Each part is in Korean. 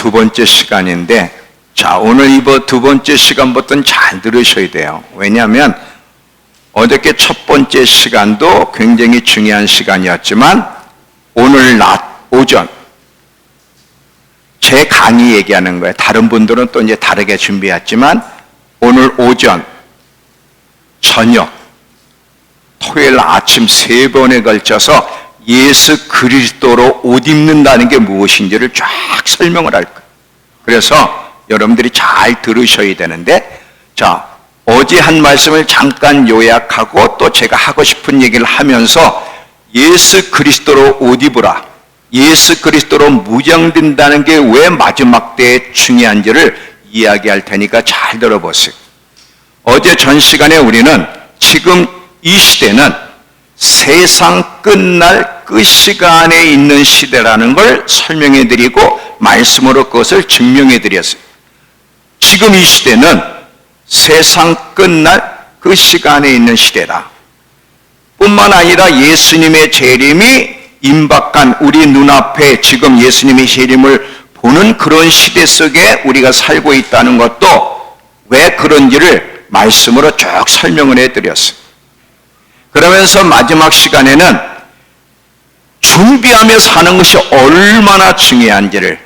두 번째 시간인데, 자, 오늘 이 두 번째 시간부터는 잘 들으셔야 돼요. 왜냐하면 어저께 첫 번째 시간도 굉장히 중요한 시간이었지만 오늘 낮, 오전 제 강의 얘기하는 거예요. 다른 분들은 또 이제 다르게 준비했지만 오늘 오전, 저녁, 토요일 아침 3번에 걸쳐서 예수 그리스도로 옷 입는다는 게 무엇인지를 쫙 설명을 할 거예요. 그래서 여러분들이 잘 들으셔야 되는데, 자, 어제 한 말씀을 잠깐 요약하고 또 제가 하고 싶은 얘기를 하면서 예수 그리스도로 옷 입으라, 예수 그리스도로 무장된다는 게 왜 마지막 때에 중요한지를 이야기할 테니까 잘 들어보세요. 어제 전 시간에 우리는 지금 이 시대는 세상 끝날 끝 시간에 있는 시대라는 걸 설명해 드리고 말씀으로 그것을 증명해 드렸어요. 지금 이 시대는 세상 끝날 그 시간에 있는 시대다. 뿐만 아니라 예수님의 재림이 임박한 우리 눈앞에 지금 예수님의 재림을 보는 그런 시대 속에 우리가 살고 있다는 것도 왜 그런지를 말씀으로 쭉 설명을 해드렸어요. 그러면서 마지막 시간에는 준비하며 사는 것이 얼마나 중요한지를,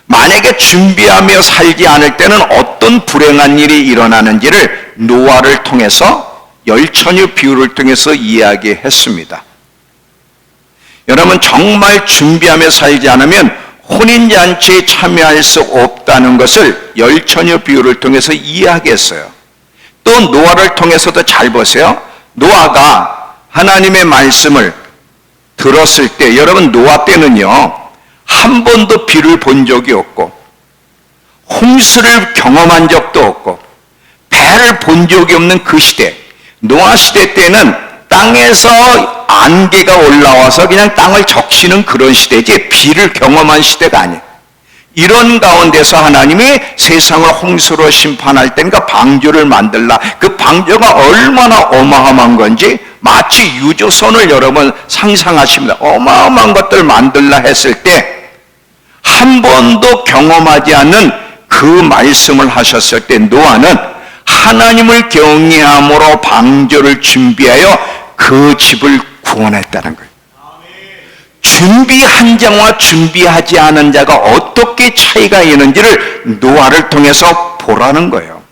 만약에 준비하며 살지 않을 때는 어떤 불행한 일이 일어나는지를 노아를 통해서, 열처녀 비유를 통해서 이야기했습니다. 여러분, 정말 준비하며 살지 않으면 혼인잔치에 참여할 수 없다는 것을 열처녀 비유를 통해서 이야기했어요. 또 노아를 통해서도 잘 보세요. 노아가 하나님의 말씀을 들었을 때, 여러분 노아 때는요 한 번도 비를 본 적이 없고 홍수를 경험한 적도 없고 배를 본 적이 없는 그 시대, 노아 시대 때는 땅에서 안개가 올라와서 그냥 땅을 적시는 그런 시대지 비를 경험한 시대가 아니에요. 이런 가운데서 하나님이 세상을 홍수로 심판할 때니까 방주를 만들라. 그 방주가 얼마나 어마어마한 건지 마치 유조선을 여러분 상상하십니다. 어마어마한 것들 만들라 했을 때 한 번도 경험하지 않는 그 말씀을 하셨을 때 노아는 하나님을 경외함으로 방주를 준비하여 그 집을 구원했다는 거예요. 준비한 자와 준비하지 않은 자가 어떻게 차이가 있는지를 노아를 통해서 보라는 거예요.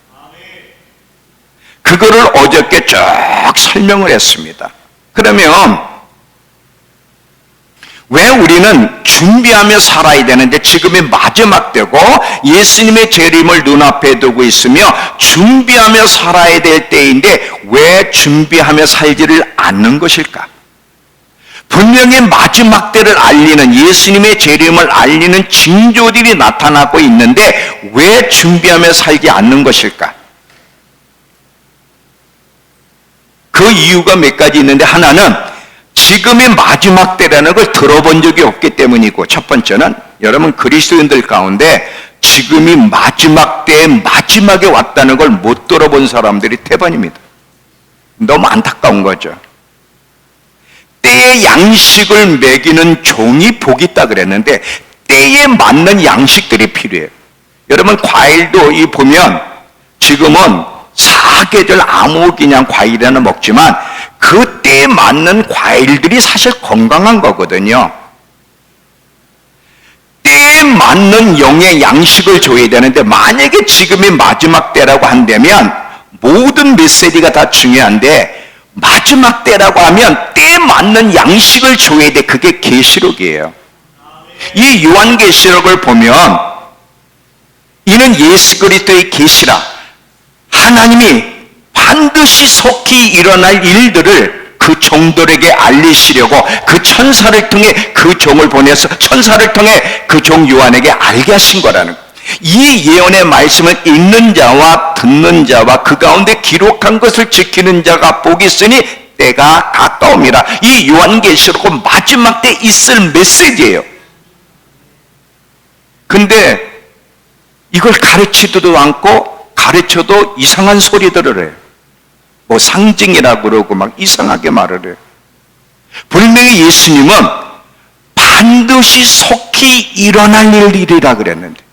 그거를 어저께 쭉 설명을 했습니다. 그러면 왜 우리는 준비하며 살아야 되는데, 지금이 마지막 때고 예수님의 재림을 눈앞에 두고 있으며 준비하며 살아야 될 때인데 왜 준비하며 살지를 않는 것일까? 분명히 마지막 때를 알리는, 예수님의 재림을 알리는 징조들이 나타나고 있는데 왜 준비하며 살지 않는 것일까? 그 이유가 몇 가지 있는데, 하나는 지금이 마지막 때라는 걸 들어본 적이 없기 때문이고, 첫 번째는 여러분 그리스도인들 가운데 지금이 마지막 때의 마지막에 왔다는 걸 못 들어본 사람들이 대반입니다. 너무 안타까운 거죠. 때의 양식을 먹이는 종이 복이 있다 그랬는데 때에 맞는 양식들이 필요해요. 여러분 과일도 이 보면 지금은 사계절 아무 그냥 과일이나 먹지만 그 때에 맞는 과일들이 사실 건강한 거거든요. 때에 맞는 영의 양식을 줘야 되는데, 만약에 지금이 마지막 때라고 한다면 모든 메시지가 다 중요한데 마지막 때라고 하면 때에 맞는 양식을 줘야 돼. 그게 계시록이에요. 이 요한계시록을 보면 이는 예수 그리스도의 계시라, 하나님이 반드시 속히 일어날 일들을 그 종들에게 알리시려고 그 천사를 통해 그 종을 보내서 천사를 통해 그 종 요한에게 알게 하신 거라는 거예요. 이 예언의 말씀은 읽는 자와 듣는 자와 그 가운데 기록한 것을 지키는 자가 복이 있으니 때가 가까움이라. 이 요한계시록은 마지막 때 있을 메시지예요. 근데 이걸 가르치지도 않고 가르쳐도 이상한 소리들을 해요. 뭐 상징이라고 그러고 막 이상하게 말을 해요. 분명히 예수님은 반드시 속히 일어날 일이라 그랬는데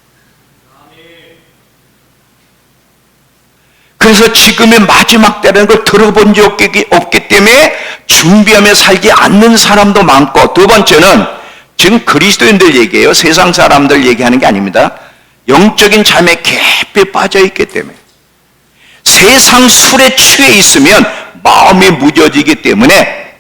그래서 지금의 마지막 때라는 걸 들어본 적이 없기 때문에 준비하며 살지 않는 사람도 많고, 두 번째는 지금 그리스도인들 얘기예요. 세상 사람들 얘기하는 게 아닙니다. 영적인 잠에 깊이 빠져 있기 때문에, 세상 술에 취해 있으면 마음이 무뎌지기 때문에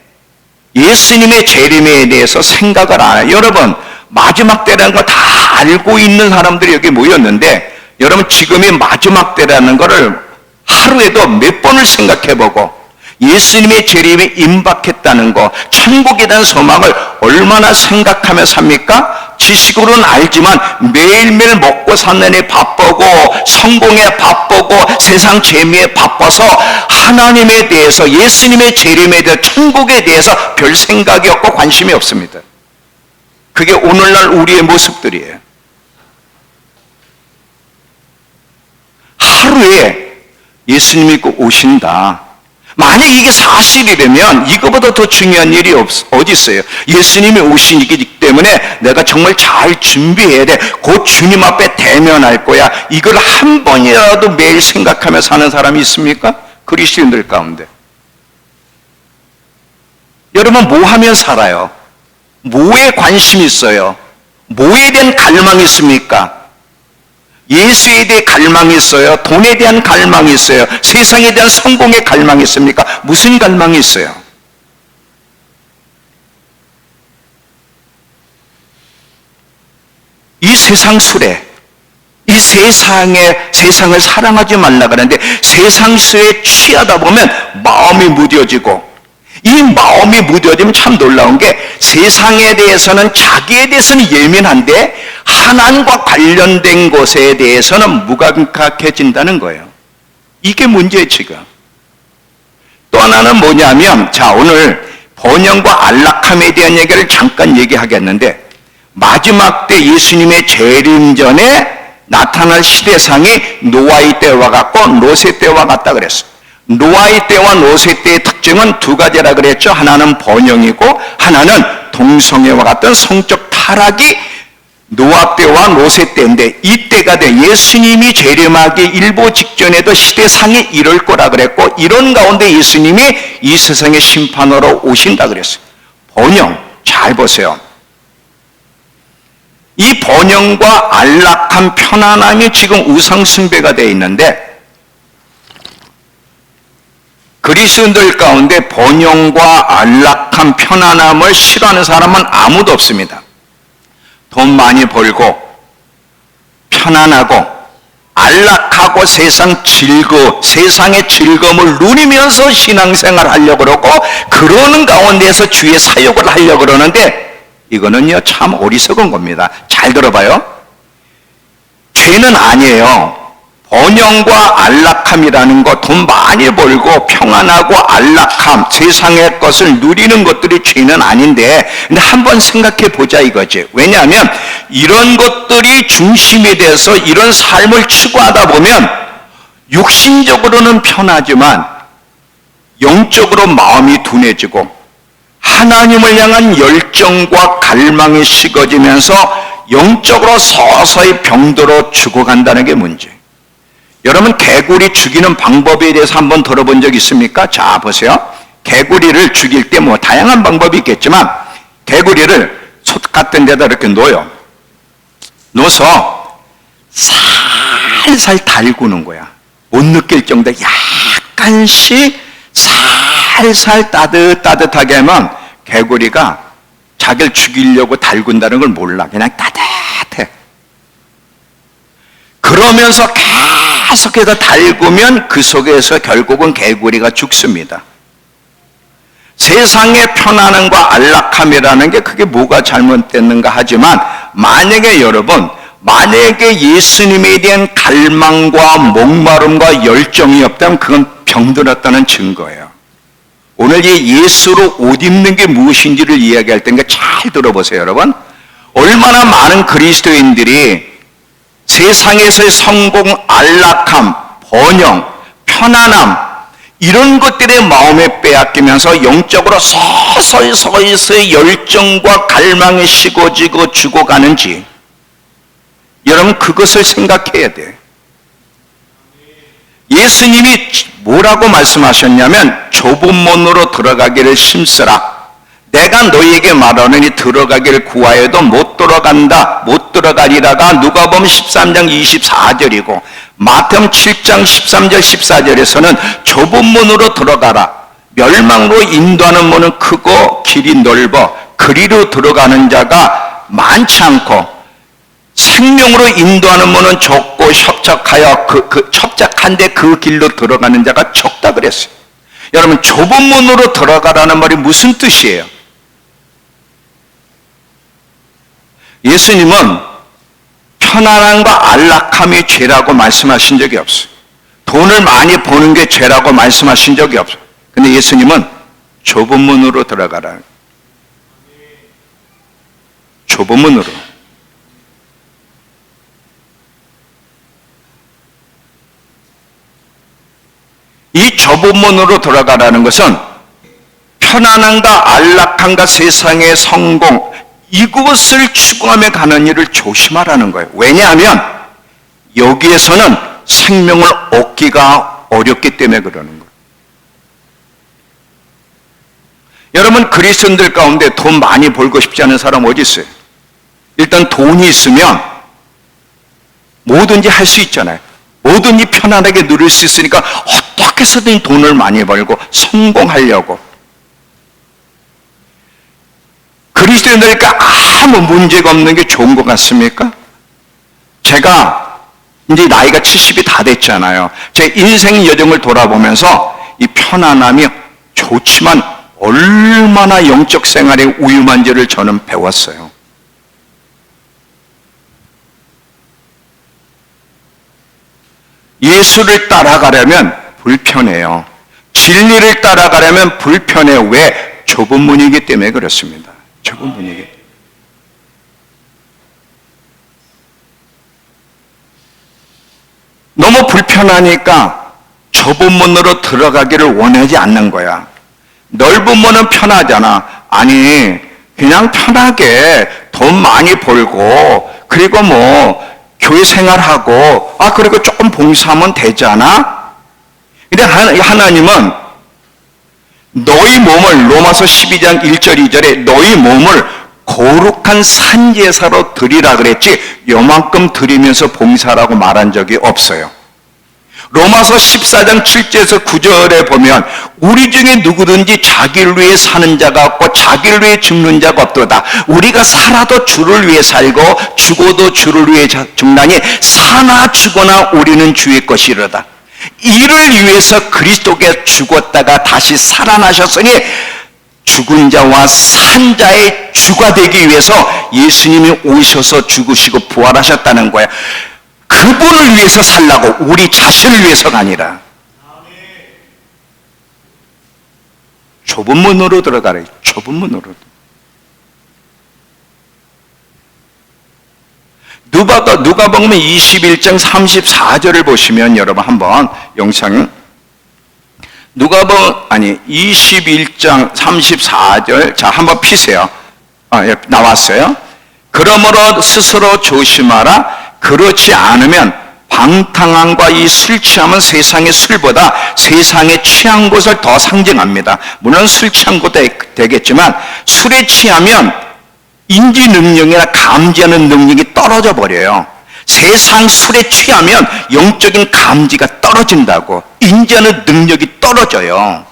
예수님의 재림에 대해서 생각을 안 해요. 여러분, 마지막 때라는 거 다 알고 있는 사람들이 여기 모였는데, 여러분 지금이 마지막 때라는 거를 하루에도 몇 번을 생각해보고 예수님의 재림이 임박했다는 거, 천국에 대한 소망을 얼마나 생각하며 삽니까? 지식으로는 알지만 매일매일 먹고 사는 애 바쁘고 성공에 바쁘고 세상 재미에 바빠서 하나님에 대해서, 예수님의 재림에 대해서, 천국에 대해서 별 생각이 없고 관심이 없습니다. 그게 오늘날 우리의 모습들이에요. 하루에 예수님이 꼭 오신다. 만약 이게 사실이라면 이거보다 더 중요한 일이 어디 있어요? 예수님이 오시기 때문에 내가 정말 잘 준비해야 돼. 곧 주님 앞에 대면할 거야. 이걸 한 번이라도 매일 생각하며 사는 사람이 있습니까? 그리스도인들 가운데. 여러분, 뭐 하며 살아요? 뭐에 관심이 있어요? 뭐에 대한 갈망이 있습니까? 예수에 대해 갈망이 있어요? 돈에 대한 갈망이 있어요? 세상에 대한 성공의 갈망이 있습니까? 무슨 갈망이 있어요? 이 세상 술에, 이 세상을 사랑하지 말라 그러는데, 세상 술에 취하다 보면 마음이 무뎌지고, 이 마음이 무뎌지면 참 놀라운 게, 세상에 대해서는, 자기에 대해서는 예민한데 하나님과 관련된 것에 대해서는 무감각해진다는 거예요. 이게 문제예요, 지금. 또 하나는 뭐냐면, 자, 오늘 번영과 안락함에 대한 얘기를 잠깐 얘기하겠는데, 마지막 때 예수님의 재림 전에 나타날 시대상이 노아의 때와 같고 노세 때와 같다 그랬어요. 노아의 때와 노세 때의 특징은 두 가지라 그랬죠. 하나는 번영이고 하나는 동성애와 같은 성적 타락이 노아 때와 노세 때인데, 이때가 돼 예수님이 재림하기 일보 직전에도 시대상이 이럴 거라 그랬고, 이런 가운데 예수님이 이 세상의 심판으로 오신다 그랬어요. 번영, 잘 보세요. 이 번영과 안락함, 편안함이 지금 우상숭배가 되어 있는데, 그리스도인들 가운데 번영과 안락함, 편안함을 싫어하는 사람은 아무도 없습니다. 돈 많이 벌고 편안하고 안락하고 세상의 즐거움을 누리면서 신앙생활 하려고 그러고, 그러는 가운데서 주의 사역을 하려고 그러는데, 이거는요 참 어리석은 겁니다. 잘 들어봐요. 죄는 아니에요. 번영과 안락함이라는 것, 돈 많이 벌고 평안하고 안락함, 세상의 것을 누리는 것들이 죄는 아닌데, 근데 한번 생각해 보자 이거지. 왜냐하면 이런 것들이 중심이 돼서 이런 삶을 추구하다 보면 육신적으로는 편하지만 영적으로 마음이 둔해지고 하나님을 향한 열정과 갈망이 식어지면서 영적으로 서서히 병들어 죽어간다는 게 문제예요. 여러분, 개구리 죽이는 방법에 대해서 한번 들어본 적 있습니까? 자, 보세요. 개구리를 죽일 때 뭐 다양한 방법이 있겠지만, 개구리를 솥 같은 데다 이렇게 놓아요. 놓아서 살살 달구는 거야. 못 느낄 정도로 약간씩 살살 따뜻하게 하면 개구리가 자기를 죽이려고 달군다는 걸 몰라. 그냥 따뜻해. 그러면서 계속해서 달구면 그 속에서 결국은 개구리가 죽습니다. 세상의 편안함과 안락함이라는 게 그게 뭐가 잘못됐는가 하지만, 만약에 예수님에 대한 갈망과 목마름과 열정이 없다면 그건 병들었다는 증거예요. 오늘 이 예수로 옷 입는 게 무엇인지를 이야기할 때니까 잘 들어보세요, 여러분. 얼마나 많은 그리스도인들이 세상에서의 성공, 안락함, 번영, 편안함, 이런 것들의 마음에 빼앗기면서 영적으로 서서히 열정과 갈망이 식어지고 죽어가는지, 여러분 그것을 생각해야 돼요. 예수님이 뭐라고 말씀하셨냐면 좁은 문으로 들어가기를 힘쓰라. 내가 너희에게 말하느니 들어가기를 구하여도 못 들어간다, 못 들어가리라가 누가복음 13장 24절이고 마태복음 7장 13절 14절에서는 좁은 문으로 들어가라. 멸망으로 인도하는 문은 크고 길이 넓어 그리로 들어가는 자가 많지 않고 생명으로 인도하는 문은 좁고 협착하여 협착한데 그 길로 들어가는 자가 적다 그랬어요. 여러분, 좁은 문으로 들어가라는 말이 무슨 뜻이에요? 예수님은 편안함과 안락함이 죄라고 말씀하신 적이 없어요. 돈을 많이 버는 게 죄라고 말씀하신 적이 없어요. 근데 예수님은 좁은 문으로 들어가라. 좁은 문으로. 이 좁은 문으로 들어가라는 것은 편안함과 안락함과 세상의 성공, 이것을 추구하며 가는 일을 조심하라는 거예요. 왜냐하면 여기에서는 생명을 얻기가 어렵기 때문에 그러는 거예요. 여러분, 그리스도인들 가운데 돈 많이 벌고 싶지 않은 사람 어디 있어요? 일단 돈이 있으면 뭐든지 할 수 있잖아요. 뭐든지 편안하게 누릴 수 있으니까 어떻게 해서든 돈을 많이 벌고 성공하려고. 그리스도인들과 아무 문제가 없는 게 좋은 것 같습니까? 제가 이제 나이가 70이 다 됐잖아요. 제 인생 여정을 돌아보면서 이 편안함이 좋지만 얼마나 영적 생활에 위험한지를 저는 배웠어요. 예수를 따라가려면 불편해요. 진리를 따라가려면 불편해요. 왜? 좁은 문이기 때문에 그렇습니다. 좁은 문이기. 너무 불편하니까 좁은 문으로 들어가기를 원하지 않는 거야. 넓은 문은 편하잖아. 아니, 그냥 편하게 돈 많이 벌고 그리고 뭐 교회 생활하고 그리고 조금 봉사하면 되잖아. 근데 하나님은 너희 몸을, 로마서 12장 1절 2절에 너희 몸을 거룩한 산제사로 드리라 그랬지 요만큼 드리면서 봉사라고 말한 적이 없어요. 로마서 14장 7절에서 9절에 보면 우리 중에 누구든지 자기를 위해 사는 자가 없고 자기를 위해 죽는 자가 없도다. 우리가 살아도 주를 위해 살고 죽어도 주를 위해 죽나니 사나 죽거나 우리는 주의 것이로다. 이를 위해서 그리스도께 죽었다가 다시 살아나셨으니 죽은 자와 산 자의 주가 되기 위해서 예수님이 오셔서 죽으시고 부활하셨다는 거예요. 그분을 위해서 살라고, 우리 자신을 위해서가 아니라. 좁은 문으로 들어가래. 좁은 문으로. 누가복음 21장 34절을 보시면 여러분 한번 영상 21장 34절 자 한번 피세요. 나왔어요. 그러므로 스스로 조심하라. 그렇지 않으면 방탕함과 이 술 취함은 세상의 술보다 세상에 취한 것을 더 상징합니다. 물론 술 취한 것도 되겠지만 술에 취하면 인지 능력이나 감지하는 능력이 떨어져 버려요. 세상 술에 취하면 영적인 감지가 떨어진다고. 인지하는 능력이 떨어져요.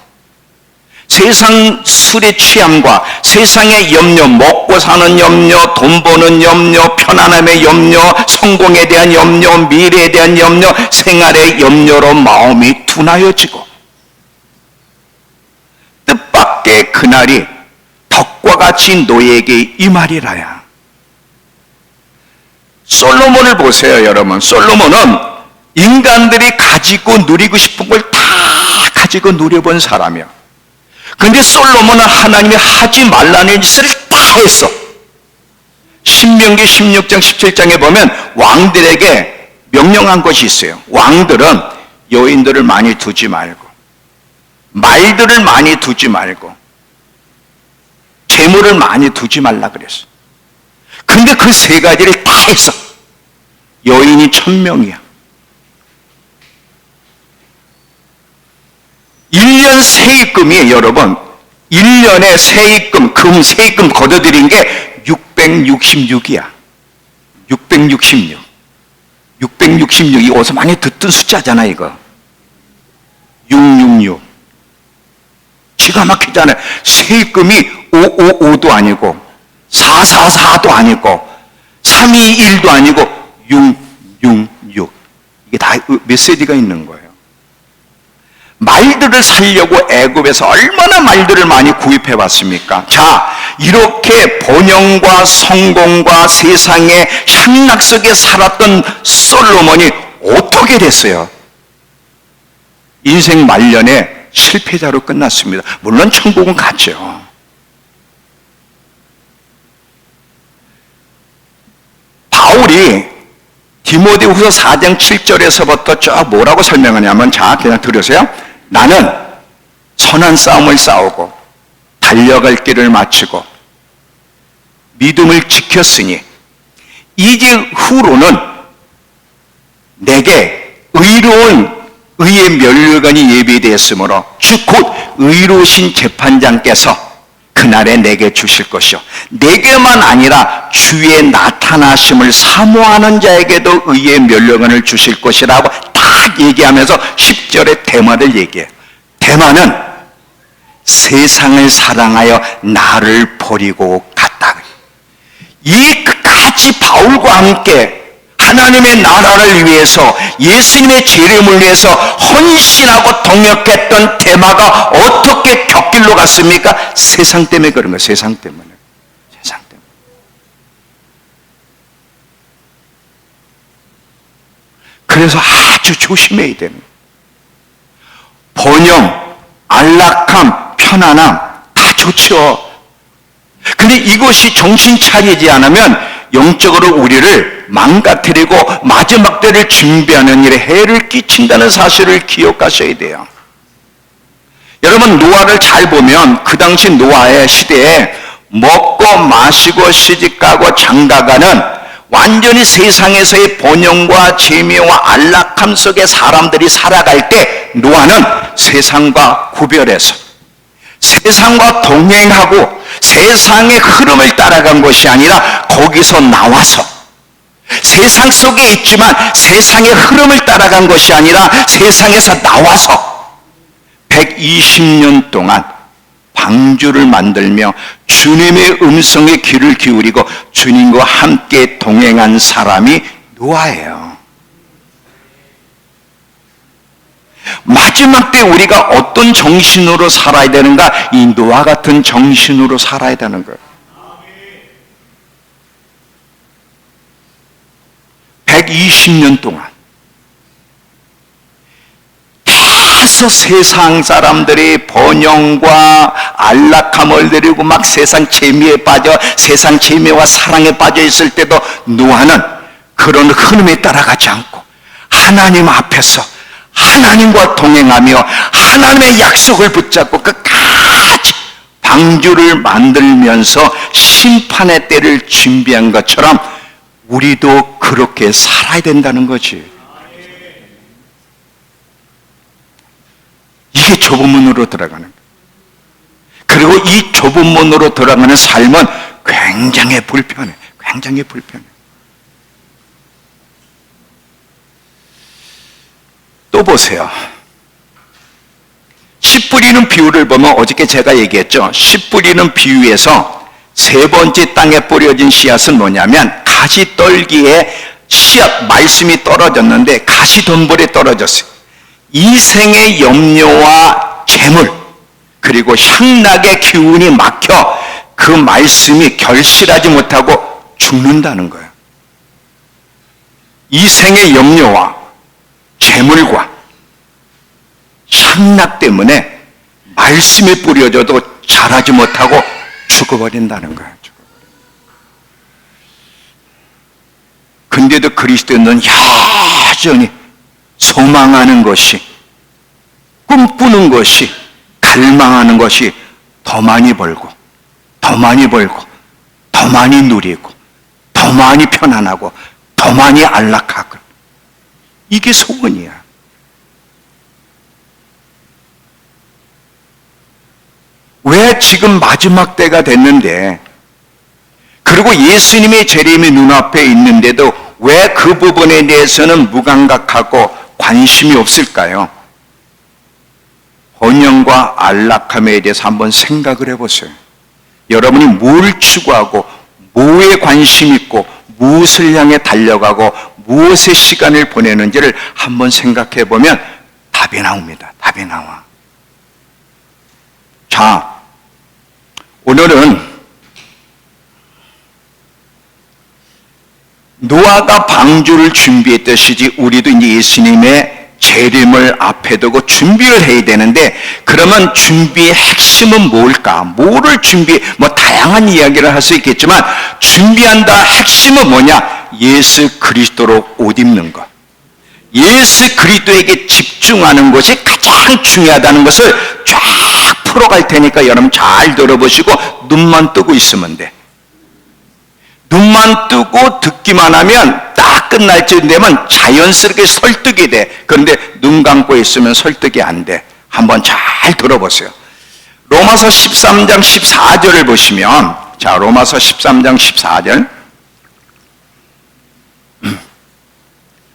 세상 술에 취함과 세상의 염려, 먹고 사는 염려, 돈 버는 염려, 편안함의 염려, 성공에 대한 염려, 미래에 대한 염려, 생활의 염려로 마음이 둔하여지고 뜻밖의 그날이 덕과 같이 너에게 임하리라야. 솔로몬을 보세요, 여러분. 솔로몬은 인간들이 가지고 누리고 싶은 걸 다 가지고 누려본 사람이야. 근데 솔로몬은 하나님이 하지 말라는 짓을 다 했어. 신명기 16장 17장에 보면 왕들에게 명령한 것이 있어요. 왕들은 여인들을 많이 두지 말고 말들을 많이 두지 말고 재물을 많이 두지 말라 그랬어. 근데 그 세 가지를 다 했어. 여인이 1000명이야. 1년 세입금이 여러분 1년에 세입금, 세입금 걷어들인 게 666이야. 666. 666. 이거 어디서 많이 듣던 숫자잖아, 이거. 666. 기가 막히잖아요. 세입금이 555도 아니고, 444도 아니고, 321도 아니고, 666. 이게 다 메시지가 있는 거예요. 말들을 살려고 애굽에서 얼마나 말들을 많이 구입해 왔습니까? 자, 이렇게 번영과 성공과 세상의 향락 속에 살았던 솔로몬이 어떻게 됐어요? 인생 말년에 실패자로 끝났습니다. 물론 천국은 갔죠. 바울이 디모데후서 4장 7절에서부터 쭉 뭐라고 설명하냐면, 자, 그냥 들으세요. 나는 선한 싸움을 싸우고 달려갈 길을 마치고 믿음을 지켰으니 이제 후로는 내게 의로운 의의 면류관이 예비되었으므로 주 곧 의로우신 재판장께서 그날에 내게 주실 것이요 내게만 아니라 주의 나타나심을 사모하는 자에게도 의의 면류관을 주실 것이라고 딱 얘기하면서 10절의 대마를 얘기해요. 대마는 세상을 사랑하여 나를 버리고 갔다. 이 같이 바울과 함께 하나님의 나라를 위해서 예수님의 재림을 위해서 헌신하고 동역했던 대마가 어떻게 격길로 갔습니까? 세상 때문에 그런 거예요. 세상 때문에. 세상 때문에. 그래서 아주 조심해야 됩니다. 번영, 안락함, 편안함 다 좋죠. 근데 이것이 정신 차리지 않으면 영적으로 우리를 망가뜨리고 마지막 때를 준비하는 일에 해를 끼친다는 사실을 기억하셔야 돼요. 여러분, 노아를 잘 보면 그 당시 노아의 시대에 먹고 마시고 시집가고 장가가는 완전히 세상에서의 번영과 재미와 안락함 속에 사람들이 살아갈 때 노아는 세상과 구별해서 세상과 동행하고 세상의 흐름을 따라간 것이 아니라 거기서 나와서 세상 속에 있지만 세상의 흐름을 따라간 것이 아니라 세상에서 나와서 120년 동안 방주를 만들며 주님의 음성에 귀를 기울이고 주님과 함께 동행한 사람이 노아예요. 마지막 때 우리가 어떤 정신으로 살아야 되는가? 이 노아 같은 정신으로 살아야 되는 거예요. 120년 동안 계속 세상 사람들이 번영과 안락함을 누리고 막 세상 재미에 빠져 세상 재미와 사랑에 빠져 있을 때도 노아는 그런 흐름에 따라가지 않고 하나님 앞에서 하나님과 동행하며 하나님의 약속을 붙잡고 끝까지 방주를 만들면서 심판의 때를 준비한 것처럼 우리도 그렇게 살아야 된다는 거지. 이게 좁은 문으로 들어가는 거예요. 그리고 이 좁은 문으로 들어가는 삶은 굉장히 불편해. 굉장히 불편해. 또 보세요. 씨 뿌리는 비유를 보면 어저께 제가 얘기했죠. 씨 뿌리는 비유에서 세 번째 땅에 뿌려진 씨앗은 뭐냐면 가시떨기에 씨앗, 말씀이 떨어졌는데 가시덤불에 떨어졌어요. 이 생의 염려와 재물 그리고 향락의 기운이 막혀 그 말씀이 결실하지 못하고 죽는다는 거예요. 이 생의 염려와 재물과 향락 때문에 말씀이 뿌려져도 자라지 못하고 죽어버린다는 거예요. 근데도 그리스도인은 여전히 소망하는 것이, 꿈꾸는 것이, 갈망하는 것이 더 많이 벌고, 더 많이 벌고, 더 많이 누리고, 더 많이 편안하고, 더 많이 안락하고. 이게 소원이야. 왜 지금 마지막 때가 됐는데, 그리고 예수님의 재림이 눈앞에 있는데도 왜 그 부분에 대해서는 무감각하고 관심이 없을까요? 번영과 안락함에 대해서 한번 생각을 해보세요. 여러분이 뭘 추구하고 뭐에 관심 있고 무엇을 향해 달려가고 무엇의 시간을 보내는지를 한번 생각해 보면 답이 나옵니다. 답이 나와. 자, 오늘은 노아가 방주를 준비했듯이 우리도 이제 예수님의 재림을 앞에 두고 준비를 해야 되는데, 그러면 준비의 핵심은 뭘까? 뭐를 다양한 이야기를 할 수 있겠지만, 준비한다 핵심은 뭐냐? 예수 그리스도로 옷 입는 것. 예수 그리스도에게 집중하는 것이 가장 중요하다는 것을 쫙 풀어갈 테니까 여러분 잘 들어보시고 눈만 뜨고 있으면 돼. 눈만 뜨고 듣기만 하면 딱 끝날 쯤 되면 자연스럽게 설득이 돼. 그런데 눈 감고 있으면 설득이 안 돼. 한번 잘 들어보세요. 로마서 13장 14절을 보시면, 자, 로마서 13장 14절.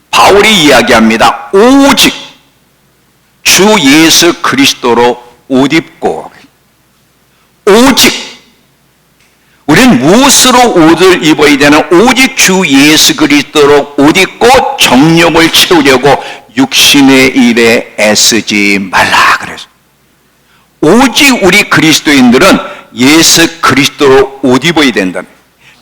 바울이 이야기합니다. 오직 주 예수 그리스도로 옷 입고, 오직 우리는 무엇으로 옷을 입어야 되나? 오직 주 예수 그리스도로 옷 입고 정욕을 채우려고 육신의 일에 애쓰지 말라. 그래서 오직 우리 그리스도인들은 예수 그리스도로 옷 입어야 된다는,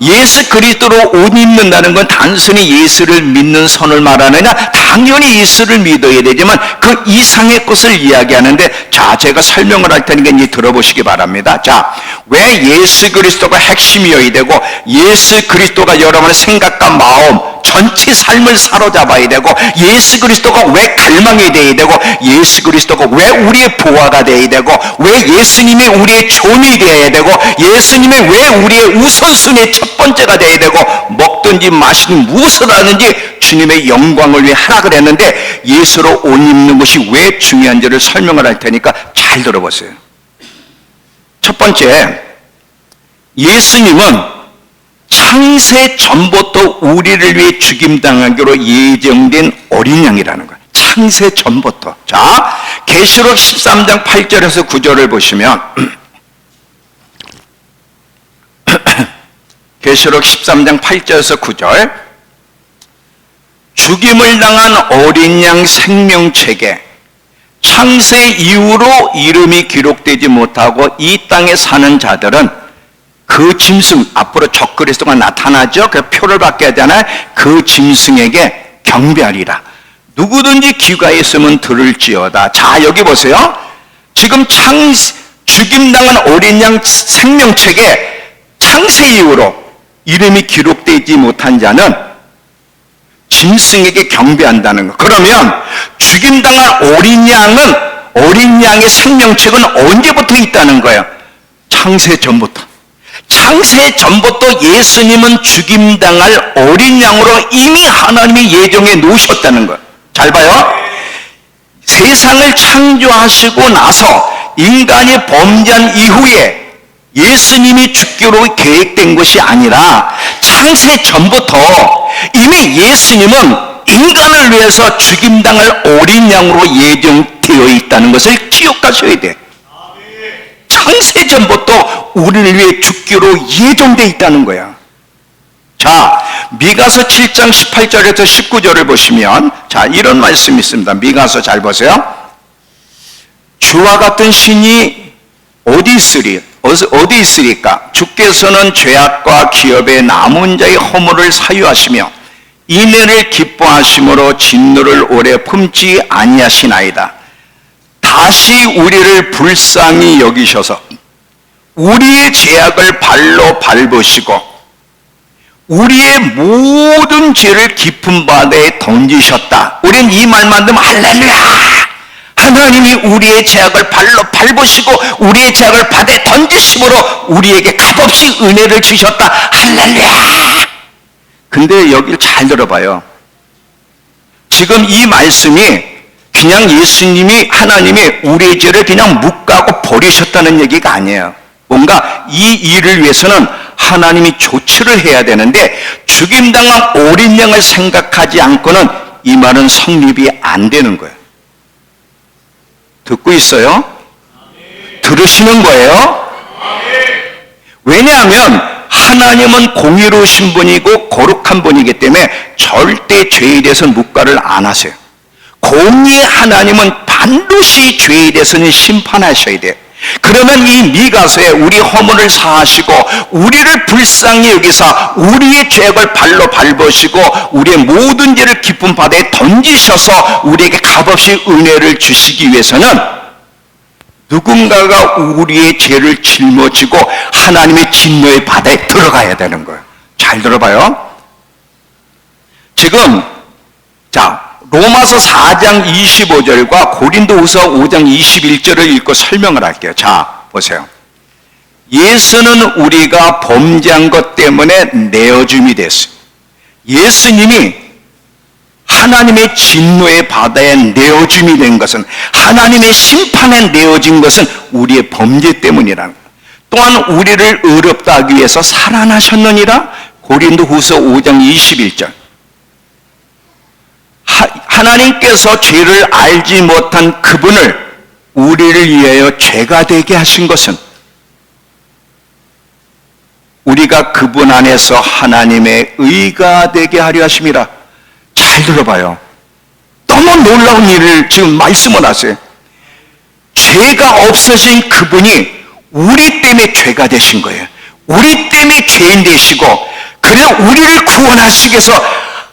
예수 그리스도로 옷 입는다는 건 단순히 예수를 믿는 선을 말하느냐? 당연히 예수를 믿어야 되지만 그 이상의 것을 이야기하는데, 자, 제가 설명을 할 테니까 이제 들어보시기 바랍니다. 자, 왜 예수 그리스도가 핵심이어야 되고 예수 그리스도가 여러분의 생각과 마음 전체 삶을 사로잡아야 되고, 예수 그리스도가 왜 갈망이 되어야 되고, 예수 그리스도가 왜 우리의 보화가 되어야 되고, 왜 예수님이 우리의 존이 되어야 되고, 예수님이 왜 우리의 우선순위의 첫 번째가 되어야 되고, 먹든지 마시든 무엇을 하든지 주님의 영광을 위해 하라 그랬는데, 예수로 옷 입는 것이 왜 중요한지를 설명을 할 테니까 잘 들어보세요. 첫 번째, 예수님은 창세 전부터 우리를 위해 죽임당하기로 예정된 어린 양이라는 거예요. 창세 전부터. 자, 계시록 13장 8절에서 9절을 보시면 계시록 13장 8절에서 9절, 죽임을 당한 어린 양 생명책에 창세 이후로 이름이 기록되지 못하고 이 땅에 사는 자들은 그 짐승, 앞으로 적그리스도가 나타나죠. 그 표를 받게 하잖아요. 그 짐승에게 경배하리라. 누구든지 귀가 있으면 들을지어다. 자, 여기 보세요. 지금 죽임당한 어린 양 생명책에 창세 이후로 이름이 기록되지 못한 자는 짐승에게 경배한다는 거. 그러면 죽임당한 어린 양의 생명책은 언제부터 있다는 거예요? 창세 전부터. 창세 전부터 예수님은 죽임당할 어린 양으로 이미 하나님이 예정해 놓으셨다는 거예요. 잘 봐요. 세상을 창조하시고 나서 인간이 범죄한 이후에 예수님이 죽기로 계획된 것이 아니라 창세 전부터 이미 예수님은 인간을 위해서 죽임당할 어린 양으로 예정되어 있다는 것을 기억하셔야 돼. 창세 전부터 우리를 위해 죽기로 예정되어 있다는 거야. 자, 미가서 7장 18절에서 19절을 보시면, 자, 이런 말씀이 있습니다. 미가서 잘 보세요. 주와 같은 신이 어디 있으리까? 주께서는 죄악과 기업의 남은 자의 허물을 사유하시며 인애를 기뻐하심으로 진노를 오래 품지 아니하시나이다. 다시 우리를 불쌍히 여기셔서 우리의 죄악을 발로 밟으시고 우리의 모든 죄를 깊은 바다에 던지셨다. 우린 이 말만 들으면 할렐루야! 하나님이 우리의 죄악을 발로 밟으시고 우리의 죄악을 바다에 던지심으로 우리에게 값없이 은혜를 주셨다. 할렐루야! 근데 여기를 잘 들어봐요. 지금 이 말씀이 그냥 예수님이, 하나님이 우리의 죄를 그냥 묵과고 버리셨다는 얘기가 아니에요. 뭔가 이 일을 위해서는 하나님이 조치를 해야 되는데 죽임당한 어린 양을 생각하지 않고는 이 말은 성립이 안 되는 거예요. 듣고 있어요? 들으시는 거예요? 왜냐하면 하나님은 공의로우신 분이고 거룩한 분이기 때문에 절대 죄에 대해서 묵과를 안 하세요. 공의의 하나님은 반드시 죄에 대해서는 심판하셔야 돼요. 그러면 이 미가서에 우리 허물을 사하시고 우리를 불쌍히 여기사 우리의 죄악을 발로 밟으시고 우리의 모든 죄를 깊은 바다에 던지셔서 우리에게 값없이 은혜를 주시기 위해서는 누군가가 우리의 죄를 짊어지고 하나님의 진노의 바다에 들어가야 되는 거예요. 잘 들어봐요. 지금 로마서 4장 25절과 고린도후서 5장 21절을 읽고 설명을 할게요. 자, 보세요. 예수는 우리가 범죄한 것 때문에 내어줌이 됐어요. 예수님이 하나님의 진노의 바다에 내어줌이 된 것은, 하나님의 심판에 내어진 것은 우리의 범죄 때문이라는 거예요. 또한 우리를 의롭다 하기 위해서 살아나셨느니라. 고린도후서 5장 21절. 하나님께서 죄를 알지 못한 그분을 우리를 위하여 죄가 되게 하신 것은 우리가 그분 안에서 하나님의 의가 되게 하려 하심이라. 잘 들어봐요. 너무 놀라운 일을 지금 말씀을 하세요. 죄가 없어진 그분이 우리 때문에 죄가 되신 거예요. 우리 때문에 죄인 되시고, 그냥 우리를 구원하시기 위해서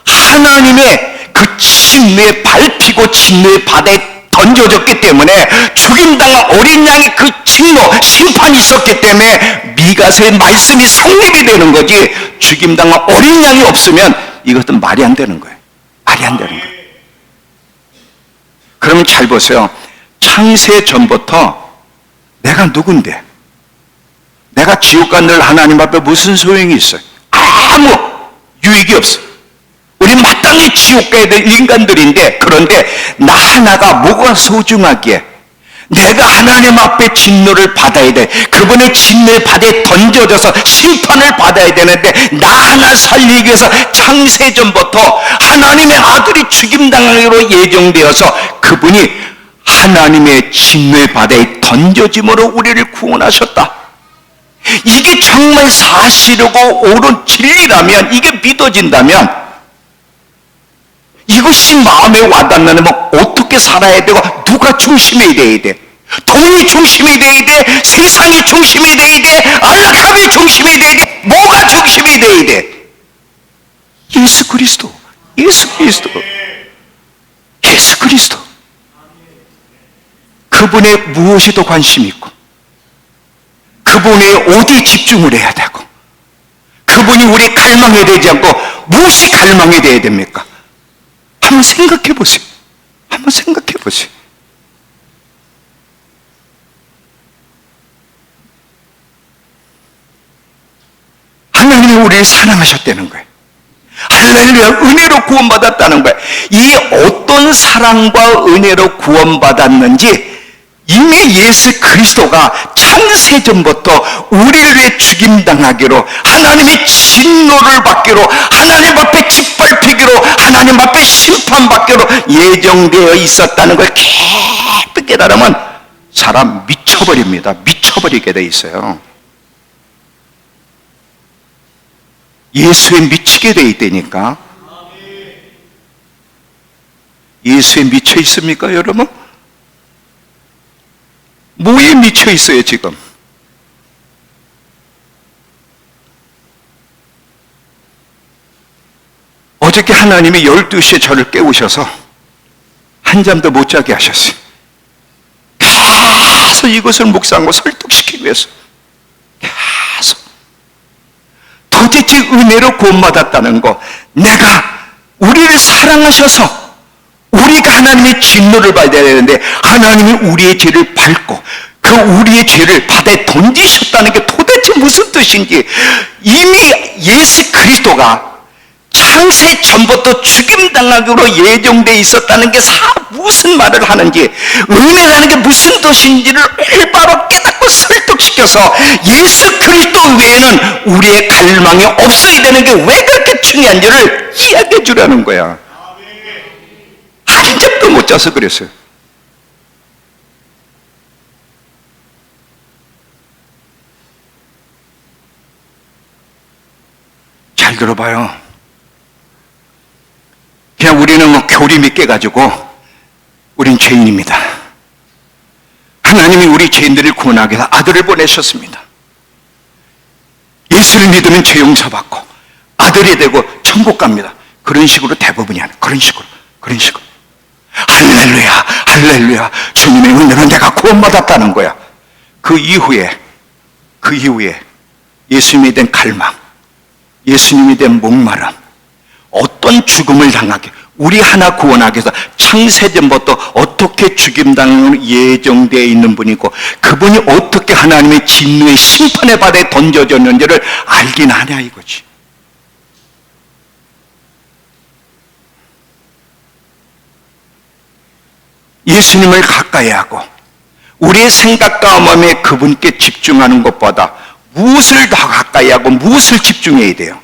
하나님의 그 진노에 밟히고 진노의 바다에 던져졌기 때문에, 죽임당한 어린 양의 그 진노, 심판이 있었기 때문에 미가서의 말씀이 성립이 되는 거지, 죽임당한 어린 양이 없으면 이것은 말이 안 되는 거예요. 말이 안 되는 거예요. 그러면 잘 보세요. 창세 전부터 내가 누군데, 내가 지옥 간들 하나님 앞에 무슨 소용이 있어요? 아무 유익이 없어. 우리 마땅히 지옥 가야 될 인간들인데, 그런데 나 하나가 뭐가 소중하기에 내가 하나님 앞에 진노를 받아야 돼. 그분의 진노의 바다에 던져져서 심판을 받아야 되는데, 나 하나 살리기 위해서 창세전부터 하나님의 아들이 죽임당하기로 예정되어서 그분이 하나님의 진노의 바다에 던져짐으로 우리를 구원하셨다. 이게 정말 사실이고 옳은 진리라면, 이게 믿어진다면, 이것이 마음에 와닿는다면 어떻게 살아야 되고, 누가 중심이 돼야 돼? 돈이 중심이 돼야 돼? 세상이 중심이 돼야 돼? 안락함이 중심이 돼야 돼? 뭐가 중심이 돼야 돼? 예수 그리스도, 예수 그리스도, 예수 그리스도. 그분의 무엇이 더 관심이 있고, 그분의 어디에 집중을 해야 되고, 그분이 우리 갈망해야 되지 않고 무엇이 갈망해야 돼야 됩니까? 한번 생각해 보세요. 한번 생각해 보세요. 하나님이 우리를 사랑하셨다는 거예요. 할렐루야, 은혜로 구원받았다는 거예요. 이 어떤 사랑과 은혜로 구원받았는지 이미 예수 그리스도가 창세전부터 우리를 위해 죽임당하기로, 하나님의 진노를 받기로, 하나님 앞에 짓밟히기로, 하나님 앞에 심판받기로 예정되어 있었다는 걸 깊이 깨달으면 사람 미쳐버립니다. 미쳐버리게 돼 있어요. 예수에 미치게 돼 있다니까. 예수에 미쳐 있습니까, 여러분? 뭐에 미쳐 있어요, 지금? 어저께 하나님이 12시에 저를 깨우셔서 한잠도 못 자게 하셨어요. 계속 이것을 묵상하고 설득시키기 위해서 계속. 도대체 은혜로 구원받았다는 거, 내가 우리를 사랑하셔서 우리가 하나님의 진노를 받아야 되는데 하나님이 우리의 죄를 밟고 그 우리의 죄를 바다에 던지셨다는 게 도대체 무슨 뜻인지, 이미 예수 그리스도가 창세 전부터 죽임당하기로 예정되어 있었다는 게 무슨 말을 하는지, 은혜라는 게 무슨 뜻인지를 올바로 깨닫고 설득시켜서 예수 그리스도 외에는 우리의 갈망이 없어야 되는 게 왜 그렇게 중요한지를 이야기해 주라는 거야. 한 적도 못 짜서 그랬어요. 잘 들어봐요. 그냥 우리는 뭐 교리 믿게 가지고 우린 죄인입니다. 하나님이 우리 죄인들을 구원하기 위해서 아들을 보내셨습니다. 예수를 믿으면 죄 용서받고 아들이 되고 천국 갑니다. 그런 식으로 대부분이 하는, 그런 식으로. 할렐루야, 할렐루야. 주님의 은혜로 내가 구원받았다는 거야. 그 이후에 예수님에 대한 갈망, 예수님에 대한 목마름, 어떤 죽음을 당하게, 우리 하나 구원하기 위해서 창세전부터 어떻게 죽임당하는 예정되어 있는 분이고, 그분이 어떻게 하나님의 진노의 심판의 바다에 던져졌는지를 알긴 하냐 이거지. 예수님을 가까이 하고 우리의 생각과 마음에 그분께 집중하는 것보다 무엇을 더 가까이 하고 무엇을 집중해야 돼요?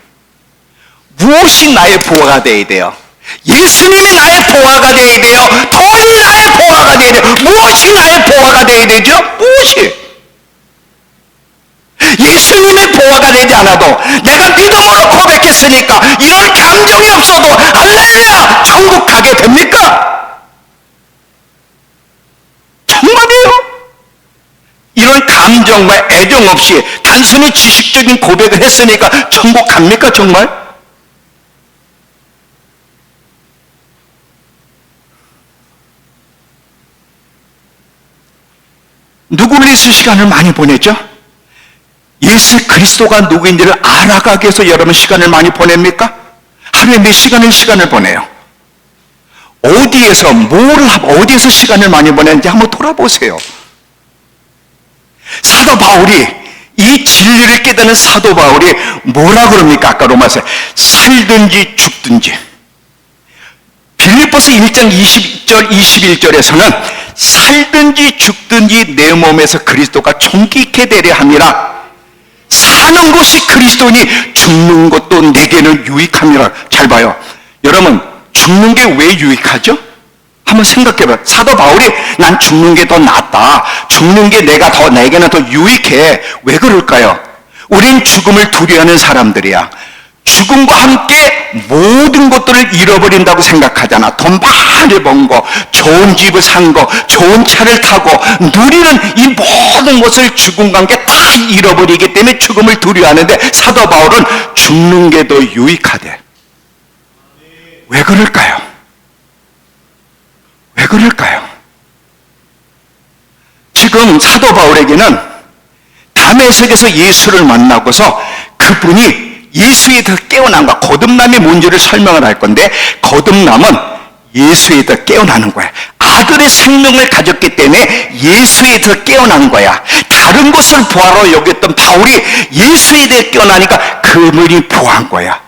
무엇이 나의 보화가 되어야 돼요? 예수님이 나의 보화가 되어야 돼요? 돈이 나의 보화가 되어야 돼요? 무엇이 나의 보화가 되어야 되죠? 무엇이? 예수님의 보화가 되지 않아도 내가 믿음으로 고백했으니까 이런 감정이 없어도 할렐루야 천국 가게 됩니까? 정말이에요? 이런 감정과 애정 없이 단순히 지식적인 고백을 했으니까 천국 갑니까 정말? 누구를 위해서 시간을 많이 보내죠? 예수 그리스도가 누구인지를 알아가기 위해서 여러분 시간을 많이 보냅니까? 하루에 몇 시간을 보내요? 어디에서 시간을 많이 보내는지 한번 돌아보세요. 사도 바울이, 이 진리를 깨닫는 사도 바울이 뭐라 그럽니까? 아까 로마서에 살든지 죽든지. 빌립보서 1장 20절 21절에서는 살든지 죽든지 내 몸에서 그리스도가 존귀 있게 되려 함이라. 사는 것이 그리스도니 죽는 것도 내게는 유익함이라. 잘 봐요. 여러분, 죽는 게 왜 유익하죠? 한번 생각해봐요. 사도 바울이 난 죽는 게 더 낫다. 죽는 게 내게는 더 유익해. 왜 그럴까요? 우린 죽음을 두려워하는 사람들이야. 죽음과 함께 모든 것들을 잃어버린다고 생각하잖아. 돈 많이 번 거, 좋은 집을 산 거, 좋은 차를 타고 누리는 이 모든 것을 죽음과 함께 다 잃어버리기 때문에 죽음을 두려워하는데 사도 바울은 죽는 게 더 유익하대. 왜 그럴까요? 왜 그럴까요? 지금 사도 바울에게는 다메섹에서 예수를 만나고서 그분이 예수에 대해서 깨어난 거야. 거듭남이 뭔지를 설명을 할 건데, 거듭남은 예수에 대해서 깨어나는 거야. 아들의 생명을 가졌기 때문에 예수에 대해서 깨어난 거야. 다른 것을 부하로 여겼던 바울이 예수에 대해 깨어나니까 그분이 부한 거야.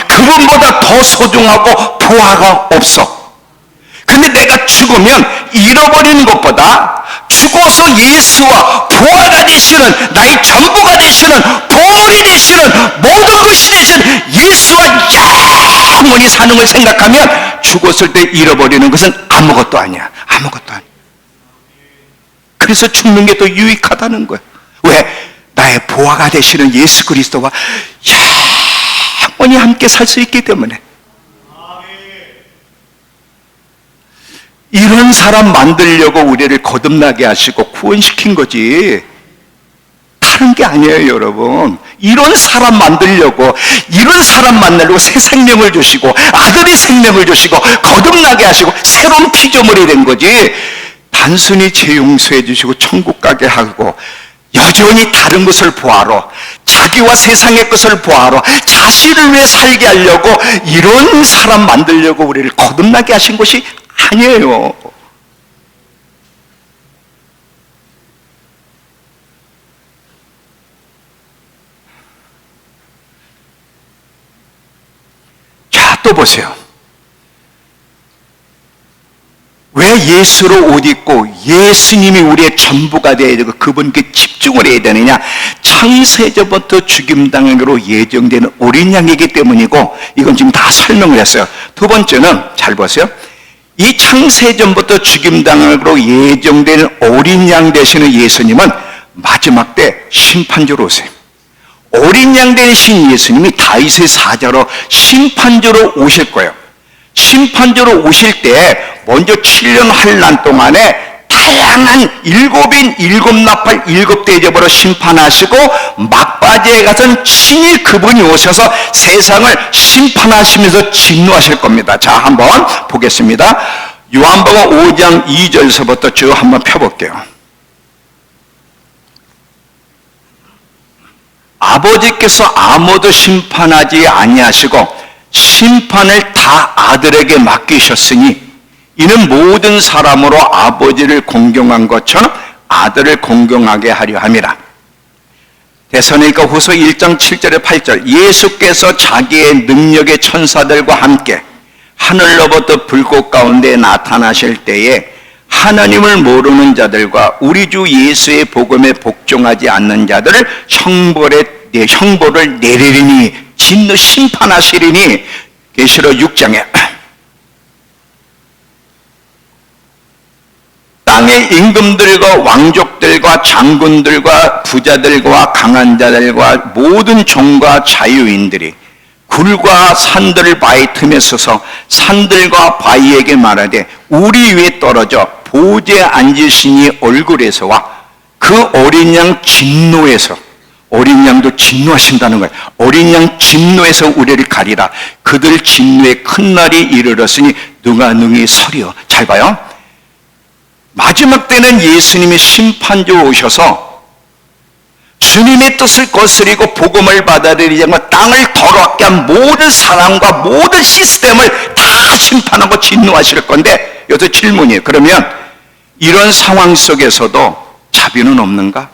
그분보다 더 소중하고 부하가 없어. 근데 내가 죽으면 잃어버리는 것보다 죽어서 예수와 부하가 되시는, 나의 전부가 되시는, 보물이 되시는, 모든 것이 되시는 예수와 영원히 사는 걸 생각하면 죽었을 때 잃어버리는 것은 아무것도 아니야. 아무것도 아니야. 그래서 죽는 게 더 유익하다는 거야. 왜? 나의 보화가 되시는 예수 그리스도와 영원히 함께 살 수 있기 때문에. 이런 사람 만들려고 우리를 거듭나게 하시고 구원시킨 거지, 다른 게 아니에요. 여러분, 이런 사람 만들려고 새 생명을 주시고 아들의 생명을 주시고 거듭나게 하시고 새로운 피조물이 된 거지, 단순히 죄 용서해 주시고 천국 가게 하고 여전히 다른 것을 보아로, 자기와 세상의 것을 보아로 자신을 위해 살게 하려고 이런 사람 만들려고 우리를 거듭나게 하신 것이 아니에요. 또 보세요. 왜 예수로 옷 입고 예수님이 우리의 전부가 되어야 되고 그분께 집중을 해야 되느냐? 창세전부터 죽임당하기로 예정되는 어린 양이기 때문이고, 이건 지금 다 설명을 했어요. 두 번째는 잘 보세요. 이 창세전부터 죽임당하기로 예정되는 어린 양 되시는 예수님은 마지막 때 심판주로 오세요. 어린 양 되신 예수님이 다윗의 사자로 심판주로 오실 거예요. 심판주로 오실 때 먼저 7년 환난 동안에 다양한 일곱인 일곱 나팔 일곱 대접으로 심판하시고, 막바지에 가서는 친히 그분이 오셔서 세상을 심판하시면서 진노하실 겁니다. 자, 한번 보겠습니다. 요한복음 5장 2절서부터 쭉 한번 펴볼게요. 아버지께서 아무도 심판하지 아니하시고 심판을 다 아들에게 맡기셨으니 이는 모든 사람으로 아버지를 공경한 것처럼 아들을 공경하게 하려 함이라. 데살로니가 후서 1장 7절에 8절, 예수께서 자기의 능력의 천사들과 함께 하늘로부터 불꽃 가운데 나타나실 때에 하나님을 모르는 자들과 우리 주 예수의 복음에 복종하지 않는 자들을 형벌을 내리리니 진노 심판하시리니. 계시록 6장에 땅의 임금들과 왕족들과 장군들과 부자들과 강한 자들과 모든 종과 자유인들이 굴과 산들 바위 틈에 서서 산들과 바위에게 말하되 우리 위에 떨어져 보좌에 앉으시니 얼굴에서와 그 어린 양 진노에서, 어린 양도 진노하신다는 거예요. 어린 양 진노에서 우리를 가리라. 그들 진노의 큰 날이 이르렀으니 누가 능히 서리요. 잘 봐요. 마지막 때는 예수님이 심판주로 오셔서 주님의 뜻을 거스리고 복음을 받아들이지 않고 땅을 더럽게 한 모든 사람과 모든 시스템을 다 심판하고 진노하실 건데, 여기서 질문이에요. 그러면 이런 상황 속에서도 자비는 없는가?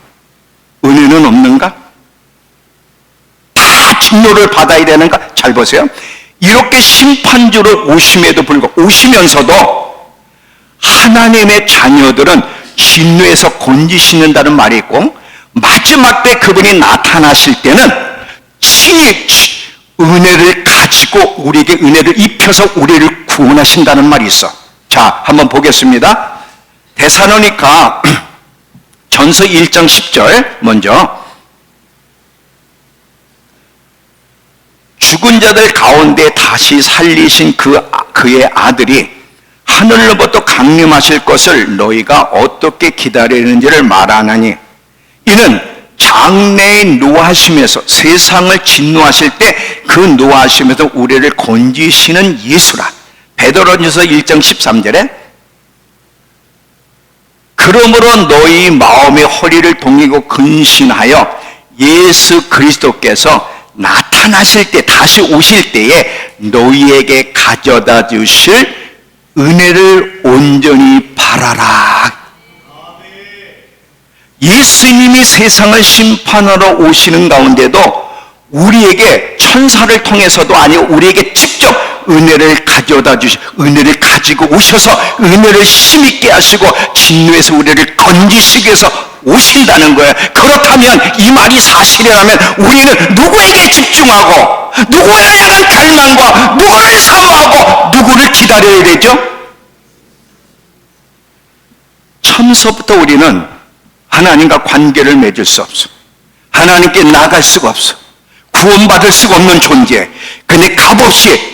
은혜는 없는가? 다 진노를 받아야 되는가? 잘 보세요. 이렇게 심판주로 오심에도 불구하고, 오시면서도 하나님의 자녀들은 진노에서 건지시는다는 말이 있고, 마지막 때 그분이 나타나실 때는 친히 은혜를 가지고 우리에게 은혜를 입혀서 우리를 구원하신다는 말이 있어. 자, 한번 보겠습니다. 데살로니가 전서 1장 10절 먼저, 죽은 자들 가운데 다시 살리신 그의 아들이 하늘로부터 강림하실 것을 너희가 어떻게 기다리는지를 말하나니 이는 장래에 노하심에서 세상을 진노하실 때 그 노하심에서 우리를 건지시는 예수라. 베드로전서 1장 13절에 그러므로 너희 마음의 허리를 동이고 근신하여 예수 그리스도께서 나타나실 때, 다시 오실 때에 너희에게 가져다 주실 은혜를 온전히 바라라. 예수님이 세상을 심판하러 오시는 가운데도 우리에게 천사를 통해서도 아니고 우리에게 직접 은혜를 가져다 은혜를 가지고 오셔서 은혜를 힘있게 하시고 진노에서 우리를 건지시기 위해서 오신다는 거예요. 그렇다면 이 말이 사실이라면 우리는 누구에게 집중하고 누구를 향한 갈망과 누구를 사모하고 누구를 기다려야 되죠? 처음서부터 우리는 하나님과 관계를 맺을 수 없어. 하나님께 나갈 수가 없어. 구원받을 수가 없는 존재. 근데 값없이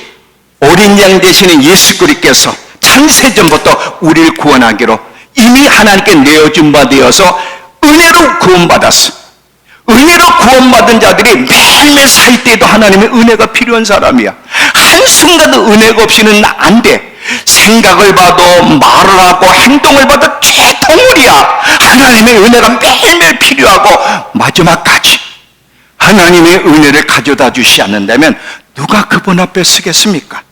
어린 양 되시는 예수 그리스도께서 창세전부터 우리를 구원하기로 이미 하나님께 내어준 바 되어서 은혜로 구원받았어. 은혜로 구원받은 자들이 매일매일 살 때에도 하나님의 은혜가 필요한 사람이야. 한순간도 은혜가 없이는 안 돼. 생각을 봐도 말을 하고 행동을 봐도 개통물이야. 하나님의 은혜가 매일매일 필요하고 마지막까지 하나님의 은혜를 가져다 주시지 않는다면 누가 그분 앞에 서겠습니까?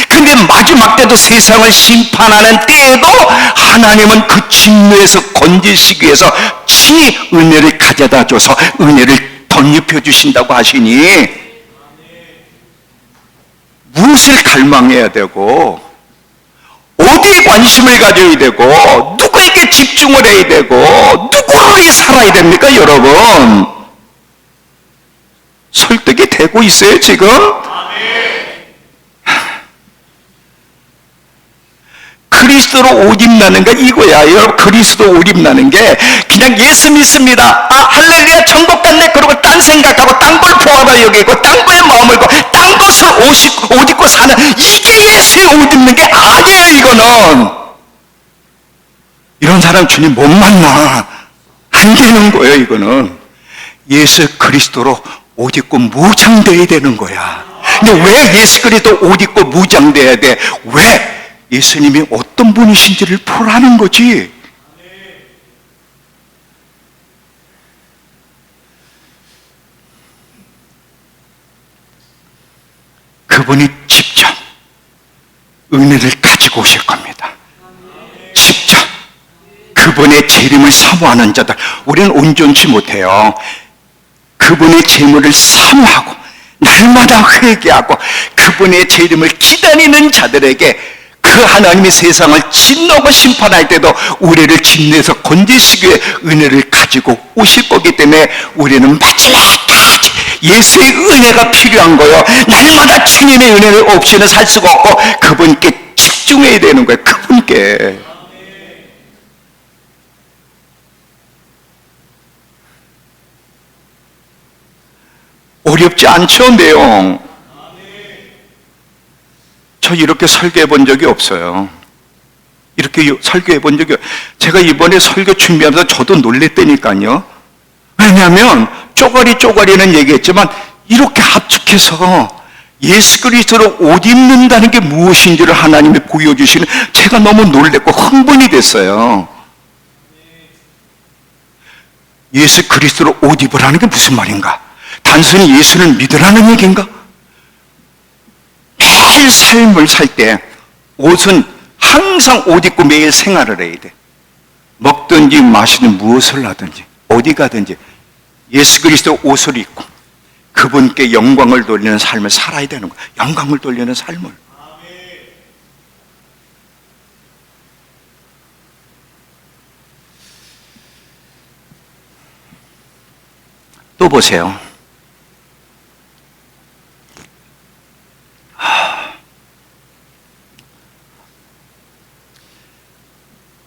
근데 마지막 때도 세상을 심판하는 때에도 하나님은 그 진노에서 건지시기 위해서 친히 은혜를 가져다 줘서 은혜를 덧입혀 주신다고 하시니 무엇을 갈망해야 되고, 어디에 관심을 가져야 되고, 누구에게 집중을 해야 되고, 누구를 위해 살아야 됩니까, 여러분? 설득이 되고 있어요, 지금? 그리스도로 옷 입나는 게 이거야. 여러분, 그리스도 옷 입나는 게 그냥 예수 믿습니다. 아, 할렐루야, 천국 갔네. 그러고 딴 생각하고 딴 걸 보아라 여기고 딴 거에 마음을 고 딴 것을 옷 입고 사는, 이게 예수의 옷 입는 게 아니에요, 이거는. 이런 사람 주님 못 만나. 안 되는 거예요, 이거는. 예수 그리스도로 옷 입고 무장돼야 되는 거야. 근데 왜 예수 그리스도 옷 입고 무장돼야 돼? 왜? 예수님이 어떤 분이신지를 보라는 거지. 그분이 직접 은혜를 가지고 오실 겁니다. 직접 그분의 재림을 사모하는 자들, 우리는 온전치 못해요. 그분의 재물을 사모하고 날마다 회개하고 그분의 재림을 기다리는 자들에게 그 하나님이 세상을 진노하고 심판할 때도 우리를 진노에서 건지시기 위해 은혜를 가지고 오실 거기 때문에 우리는 마지막까지 예수의 은혜가 필요한 거예요. 날마다 주님의 은혜를 없이는 살 수가 없고 그분께 집중해야 되는 거예요. 그분께. 어렵지 않죠, 내용? 저 이렇게 설교해 본 적이 없어요. 이렇게 설교해 본 적이 없어요. 제가 이번에 설교 준비하면서 저도 놀랬다니까요. 왜냐하면 쪼가리는 얘기했지만 이렇게 합축해서 예수 그리스도로 옷 입는다는 게 무엇인지를 하나님이 보여주시는, 제가 너무 놀랬고 흥분이 됐어요. 예수 그리스도로 옷 입으라는 게 무슨 말인가? 단순히 예수를 믿으라는 얘기인가? 매일 삶을 살 때 옷은 항상 옷 입고 매일 생활을 해야 돼. 먹든지 마시든 무엇을 하든지 어디 가든지 예수 그리스도 옷을 입고 그분께 영광을 돌리는 삶을 살아야 되는 거야. 영광을 돌리는 삶을. 또 보세요.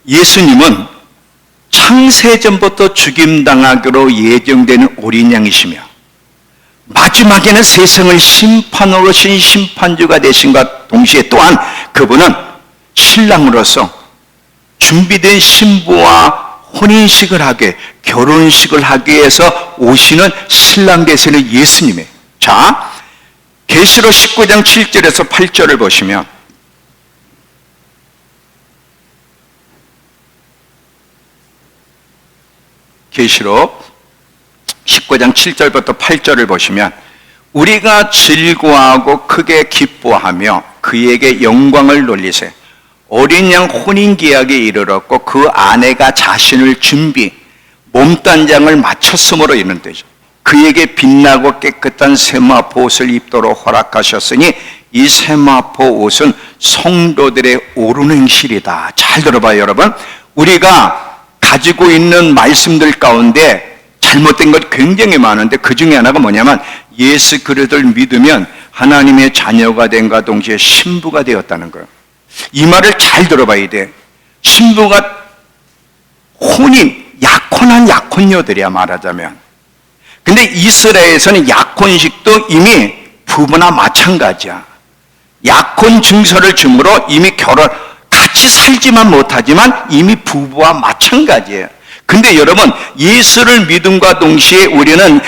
예수님은 창세전부터 죽임당하기로 예정되는 어린 양이시며 마지막에는 세상을 심판으로 오신 심판주가 되신과 동시에 또한 그분은 신랑으로서 준비된 신부와 혼인식을 하게, 결혼식을 하기 위해서 오시는 신랑 되시는 예수님이에요. 자, 계시록 19장 7절에서 8절을 보시면 계시록 19장 7절부터 8절을 보시면 우리가 즐거워하고 크게 기뻐하며 그에게 영광을 돌리세. 어린 양 혼인계약에 이르렀고 그 아내가 자신을 준비 몸단장을 마쳤으므로 이는 되죠. 그에게 빛나고 깨끗한 세마포 옷을 입도록 허락하셨으니 이 세마포 옷은 성도들의 옳은 행실이다. 잘 들어봐요, 여러분. 우리가 가지고 있는 말씀들 가운데 잘못된 것 굉장히 많은데 그 중에 하나가 뭐냐면 예수 그리스도를 믿으면 하나님의 자녀가 된과 동시에 신부가 되었다는 거예요. 이 말을 잘 들어봐야 돼. 신부가 혼인, 약혼한 약혼녀들이야 말하자면. 근데 이스라엘에서는 약혼식도 이미 부부나 마찬가지야. 약혼 증서를 주므로 이미 같이 살지만 못하지만 이미 부부와 마찬가지예요. 근데 여러분, 예수를 믿음과 동시에 우리는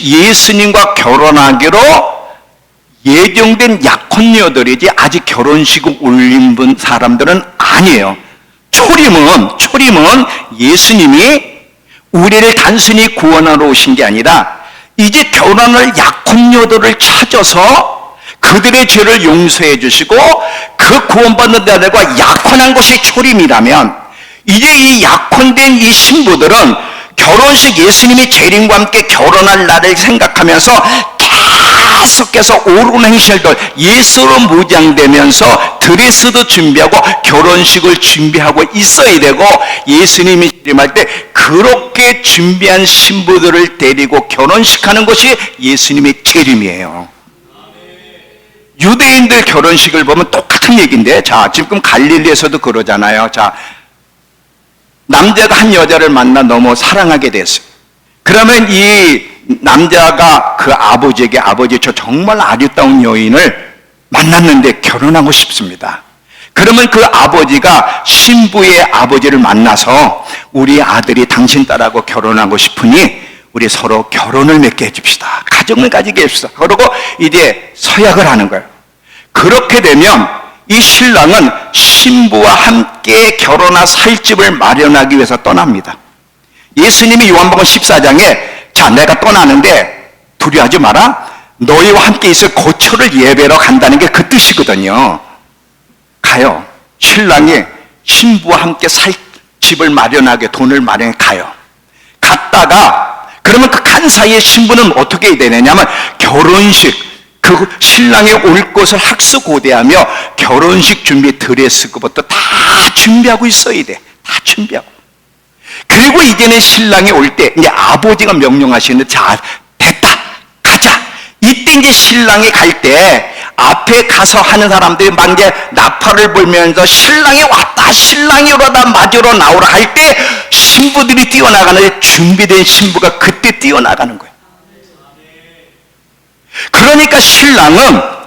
예수님과 결혼하기로 예정된 약혼녀들이지 아직 결혼식을 올린 사람들은 아니에요. 초림은 예수님이 우리를 단순히 구원하러 오신 게 아니라 이제 결혼할 약혼녀들을 찾아서 그들의 죄를 용서해 주시고 그 구원받는 자들과 약혼한 것이 초림이라면 이제 이 약혼된 이 신부들은 결혼식 예수님이 재림과 함께 결혼할 날을 생각하면서 계속해서 옳은 행실들 예수로 무장되면서 드레스도 준비하고 결혼식을 준비하고 있어야 되고, 예수님이 재림할 때 그렇게 준비한 신부들을 데리고 결혼식하는 것이 예수님의 재림이에요. 유대인들 결혼식을 보면 똑같은 얘기인데, 자, 지금 갈릴리에서도 그러잖아요. 자, 남자가 한 여자를 만나 너무 사랑하게 됐어요. 그러면 이 남자가 그 아버지에게, 아버지 저 정말 아리따운 여인을 만났는데 결혼하고 싶습니다. 그러면 그 아버지가 신부의 아버지를 만나서 우리 아들이 당신 딸하고 결혼하고 싶으니 우리 서로 결혼을 맺게 해줍시다. 가정을 가지게 해줍시다. 그러고 이제 서약을 하는 거예요. 그렇게 되면 이 신랑은 신부와 함께 결혼할 살 집을 마련하기 위해서 떠납니다. 예수님이 요한복음 14장에 자, 내가 떠나는데 두려워하지 마라. 너희와 함께 있을 고초를 예배로 간다는 게 그 뜻이거든요. 가요. 신랑이 신부와 함께 살 집을 마련하게 돈을 마련해 가요. 갔다가 그러면 그 간 사이에 신부는 어떻게 해야 되느냐면 결혼식, 그 신랑이 올 것을 학수고대하며 결혼식 준비 드레스부터 다 준비하고 있어야 돼. 다 준비하고. 그리고 이제는 신랑이 올 때 이제 아버지가 명령하시는데 자, 됐다, 가자. 이때 이제 신랑이 갈 때 앞에 가서 하는 사람들이 막 이제 나팔을 불면서 신랑이 왔다, 신랑이 오러다 맞으러 나오라 할 때 신부들이 뛰어나가는데 준비된 신부가 그때 뛰어나가는 거예요. 그러니까 신랑은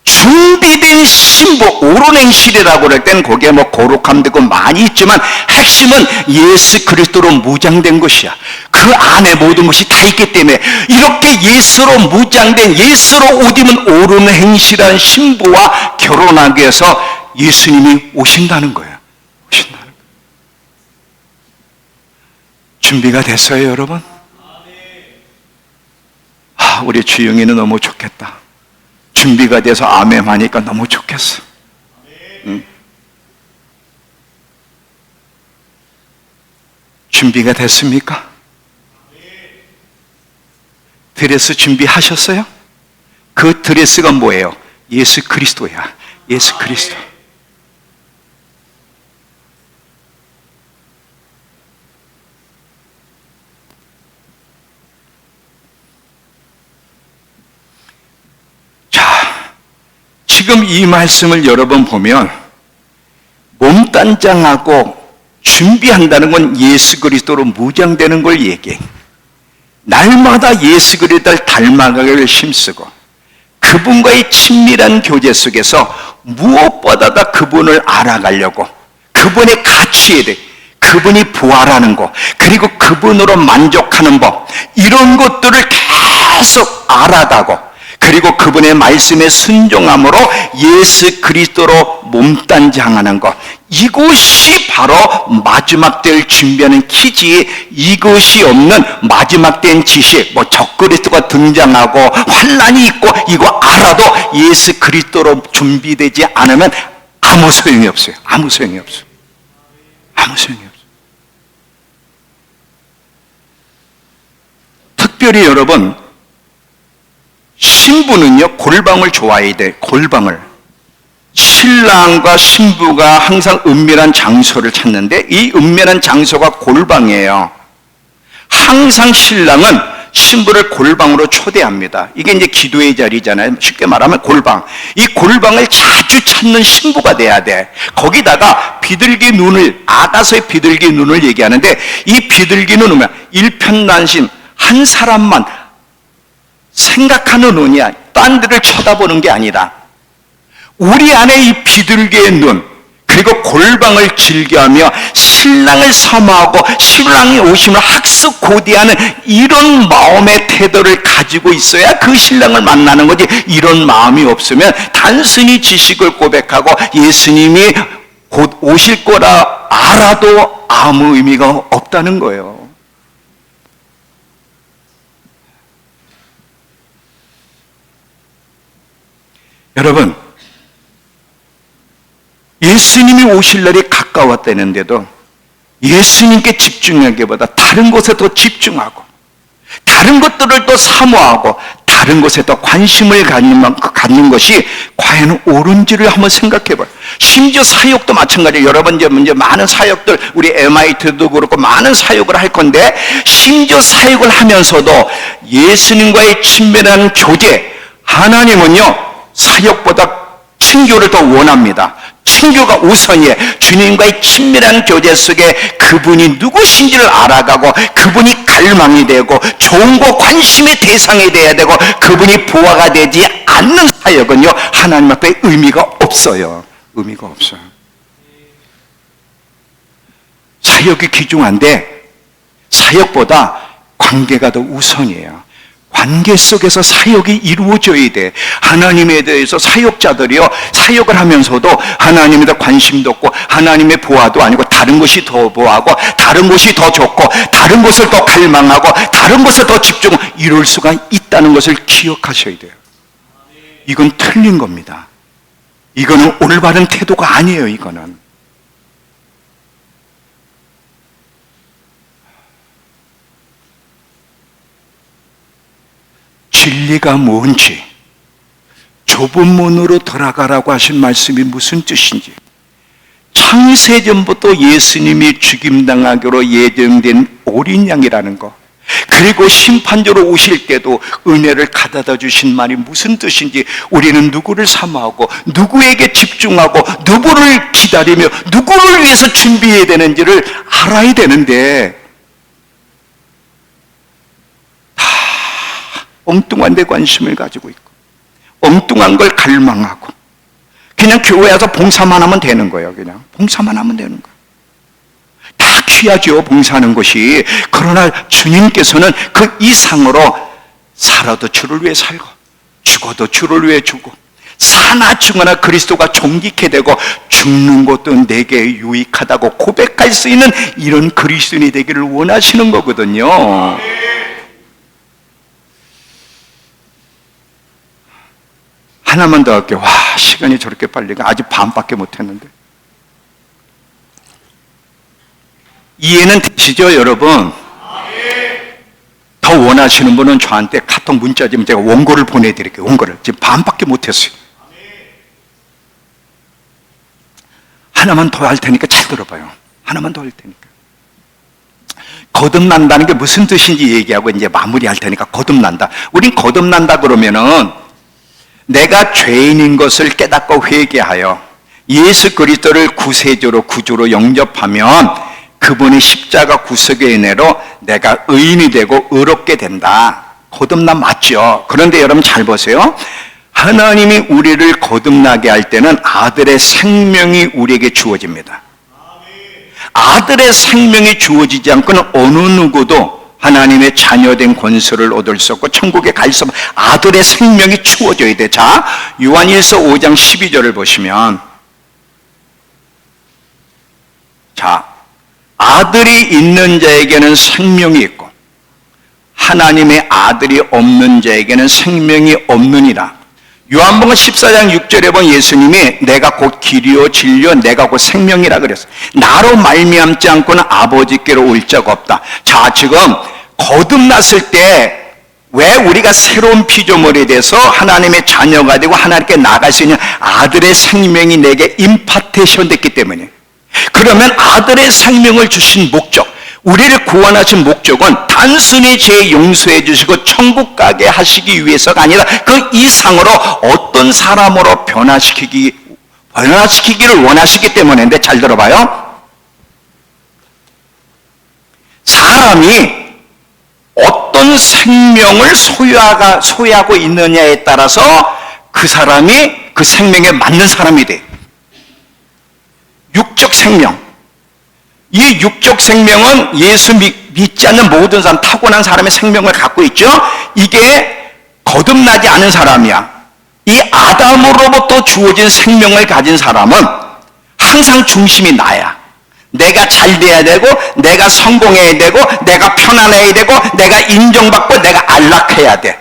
준비된 신부, 옳은 행실이라고 그럴 땐 거기에 뭐 거룩함도 있고 많이 있지만 핵심은 예수 그리스도로 무장된 것이야. 그 안에 모든 것이 다 있기 때문에 이렇게 예수로 무장된, 예수로 옷 입은 옳은 행실한 신부와 결혼하기 위해서 예수님이 오신다는 거예요. 오신다는 거예요. 준비가 됐어요, 여러분? 우리 주영이는 너무 좋겠다. 준비가 돼서 아멘 하니까 너무 좋겠어. 준비가 됐습니까? 드레스 준비하셨어요? 그 드레스가 뭐예요? 예수 그리스도야. 예수 그리스도. 지금 이 말씀을 여러 번 보면 몸단장하고 준비한다는 건 예수 그리스도로 무장되는 걸 얘기해. 날마다 예수 그리스도를 닮아가기를 힘쓰고 그분과의 친밀한 교제 속에서 무엇보다도 그분을 알아가려고, 그분의 가치에 대해, 그분이 부활하는 것, 그리고 그분으로 만족하는 법, 이런 것들을 계속 알아가고, 그리고 그분의 말씀에 순종함으로 예수 그리스도로 몸단장하는 것, 이것이 바로 마지막 때를 준비하는 키지. 이것이 없는 마지막 때인 지식, 뭐 적그리스도가 등장하고 환난이 있고 이거 알아도 예수 그리스도로 준비되지 않으면 아무 소용이 없어요. 아무 소용이 없어요. 아무 소용이 없어요. 특별히 여러분, 신부는요 골방을 좋아해야 돼. 골방을. 신랑과 신부가 항상 은밀한 장소를 찾는데 이 은밀한 장소가 골방이에요. 항상 신랑은 신부를 골방으로 초대합니다. 이게 이제 기도의 자리잖아요. 쉽게 말하면 골방. 이 골방을 자주 찾는 신부가 돼야 돼. 거기다가 비둘기 눈을, 아가서의 비둘기 눈을 얘기하는데 이 비둘기 눈은 뭐야? 일편단심, 한 사람만 생각하는 눈이야. 딴 데를 쳐다보는 게 아니라 우리 안에 이 비둘기의 눈, 그리고 골방을 즐겨하며 신랑을 섬하고 신랑이 오심을 학습고대하는 이런 마음의 태도를 가지고 있어야 그 신랑을 만나는 거지. 이런 마음이 없으면 단순히 지식을 고백하고 예수님이 곧 오실 거라 알아도 아무 의미가 없다는 거예요. 여러분, 예수님이 오실 날이 가까웠다는데도 예수님께 집중하기보다 다른 것에 더 집중하고 다른 것들을 또 사모하고 다른 것에 더 관심을 갖는 것이 과연 옳은지를 한번 생각해 봐요. 심지어 사역도 마찬가지예요. 여러분 이제 많은 사역들, 우리 MIT도 그렇고 많은 사역을 할 건데, 심지어 사역을 하면서도 예수님과의 친밀한 교제, 하나님은요 사역보다 친교를 더 원합니다. 친교가 우선이에요. 주님과의 친밀한 교제 속에 그분이 누구신지를 알아가고, 그분이 갈망이 되고, 좋은 거 관심의 대상이 돼야 되고, 그분이 부하가 되지 않는 사역은요 하나님 앞에 의미가 없어요. 의미가 없어요. 사역이 귀중한데 사역보다 관계가 더 우선이에요. 관계 속에서 사역이 이루어져야 돼. 하나님에 대해서 사역자들이요 사역을 하면서도 하나님에 대해 관심도 없고, 하나님의 보아도 아니고 다른 것이 더 보아하고, 다른 것이 더 좋고, 다른 것을 더 갈망하고, 다른 것을 더 집중하고, 이럴 수가 있다는 것을 기억하셔야 돼요. 이건 틀린 겁니다. 이거는 올바른 태도가 아니에요. 이거는 진리가 뭔지, 좁은 문으로 들어가라고 하신 말씀이 무슨 뜻인지, 창세전부터 예수님이 죽임당하기로 예정된 어린 양이라는 것, 그리고 심판자로 오실 때도 은혜를 가져다 주신 말이 무슨 뜻인지, 우리는 누구를 사모하고 누구에게 집중하고 누구를 기다리며 누구를 위해서 준비해야 되는지를 알아야 되는데, 엉뚱한 데 관심을 가지고 있고, 엉뚱한 걸 갈망하고, 그냥 교회 와서 봉사만 하면 되는 거예요. 그냥 봉사만 하면 되는 거예요. 다 귀하죠, 봉사하는 것이. 그러나 주님께서는 그 이상으로 살아도 주를 위해 살고, 죽어도 주를 위해 죽고, 사나 죽거나 그리스도가 존귀케 되고, 죽는 것도 내게 유익하다고 고백할 수 있는 이런 그리스도인이 되기를 원하시는 거거든요. 하나만 더 할게요. 와, 시간이 저렇게 빨리 가. 아직 반밖에 못했는데. 이해는 되시죠, 여러분? 더 원하시는 분은 저한테 카톡 문자 주면 제가 원고를 보내드릴게요. 원고를. 지금 반밖에 못했어요. 하나만 더 할 테니까 잘 들어봐요. 하나만 더 할 테니까. 거듭난다는 게 무슨 뜻인지 얘기하고 이제 마무리할 테니까. 거듭난다. 우린 거듭난다 그러면은 내가 죄인인 것을 깨닫고 회개하여 예수 그리스도를 구세주로 구주로 영접하면 그분의 십자가 구속의 은혜로 내가 의인이 되고 의롭게 된다. 거듭남 맞죠? 그런데 여러분 잘 보세요. 하나님이 우리를 거듭나게 할 때는 아들의 생명이 우리에게 주어집니다. 아들의 생명이 주어지지 않고는 어느 누구도 하나님의 자녀된 권세를 얻을 수 없고 천국에 갈 수 없고, 아들의 생명이 주어져야 돼. 자, 요한일서 5장 12절을 보시면, 자, 아들이 있는 자에게는 생명이 있고 하나님의 아들이 없는 자에게는 생명이 없느니라. 요한복음 14장 6절에 보면 예수님이 내가 곧 길이요 진리요 내가 곧 생명이라 그랬어요. 나로 말미암지 않고는 아버지께로 올 자가 없다. 자, 지금 거듭났을 때 왜 우리가 새로운 피조물이 돼서 하나님의 자녀가 되고 하나님께 나갈 수 있는 아들의 생명이 내게 임파테이션 됐기 때문에, 그러면 아들의 생명을 주신 목적, 우리를 구원하신 목적은 단순히 죄 용서해 주시고 천국 가게 하시기 위해서가 아니라 그 이상으로 어떤 사람으로 변화시키기를 원하시기 때문인데, 잘 들어봐요. 사람이 어떤 생명을 소유하고 있느냐에 따라서 그 사람이 그 생명에 맞는 사람이 돼. 육적 생명. 이 육적 생명은 예수 믿지 않는 모든 사람, 타고난 사람의 생명을 갖고 있죠. 이게 거듭나지 않은 사람이야. 이 아담으로부터 주어진 생명을 가진 사람은 항상 중심이 나야. 내가 잘 돼야 되고, 내가 성공해야 되고, 내가 편안해야 되고, 내가 인정받고, 내가 안락해야 돼.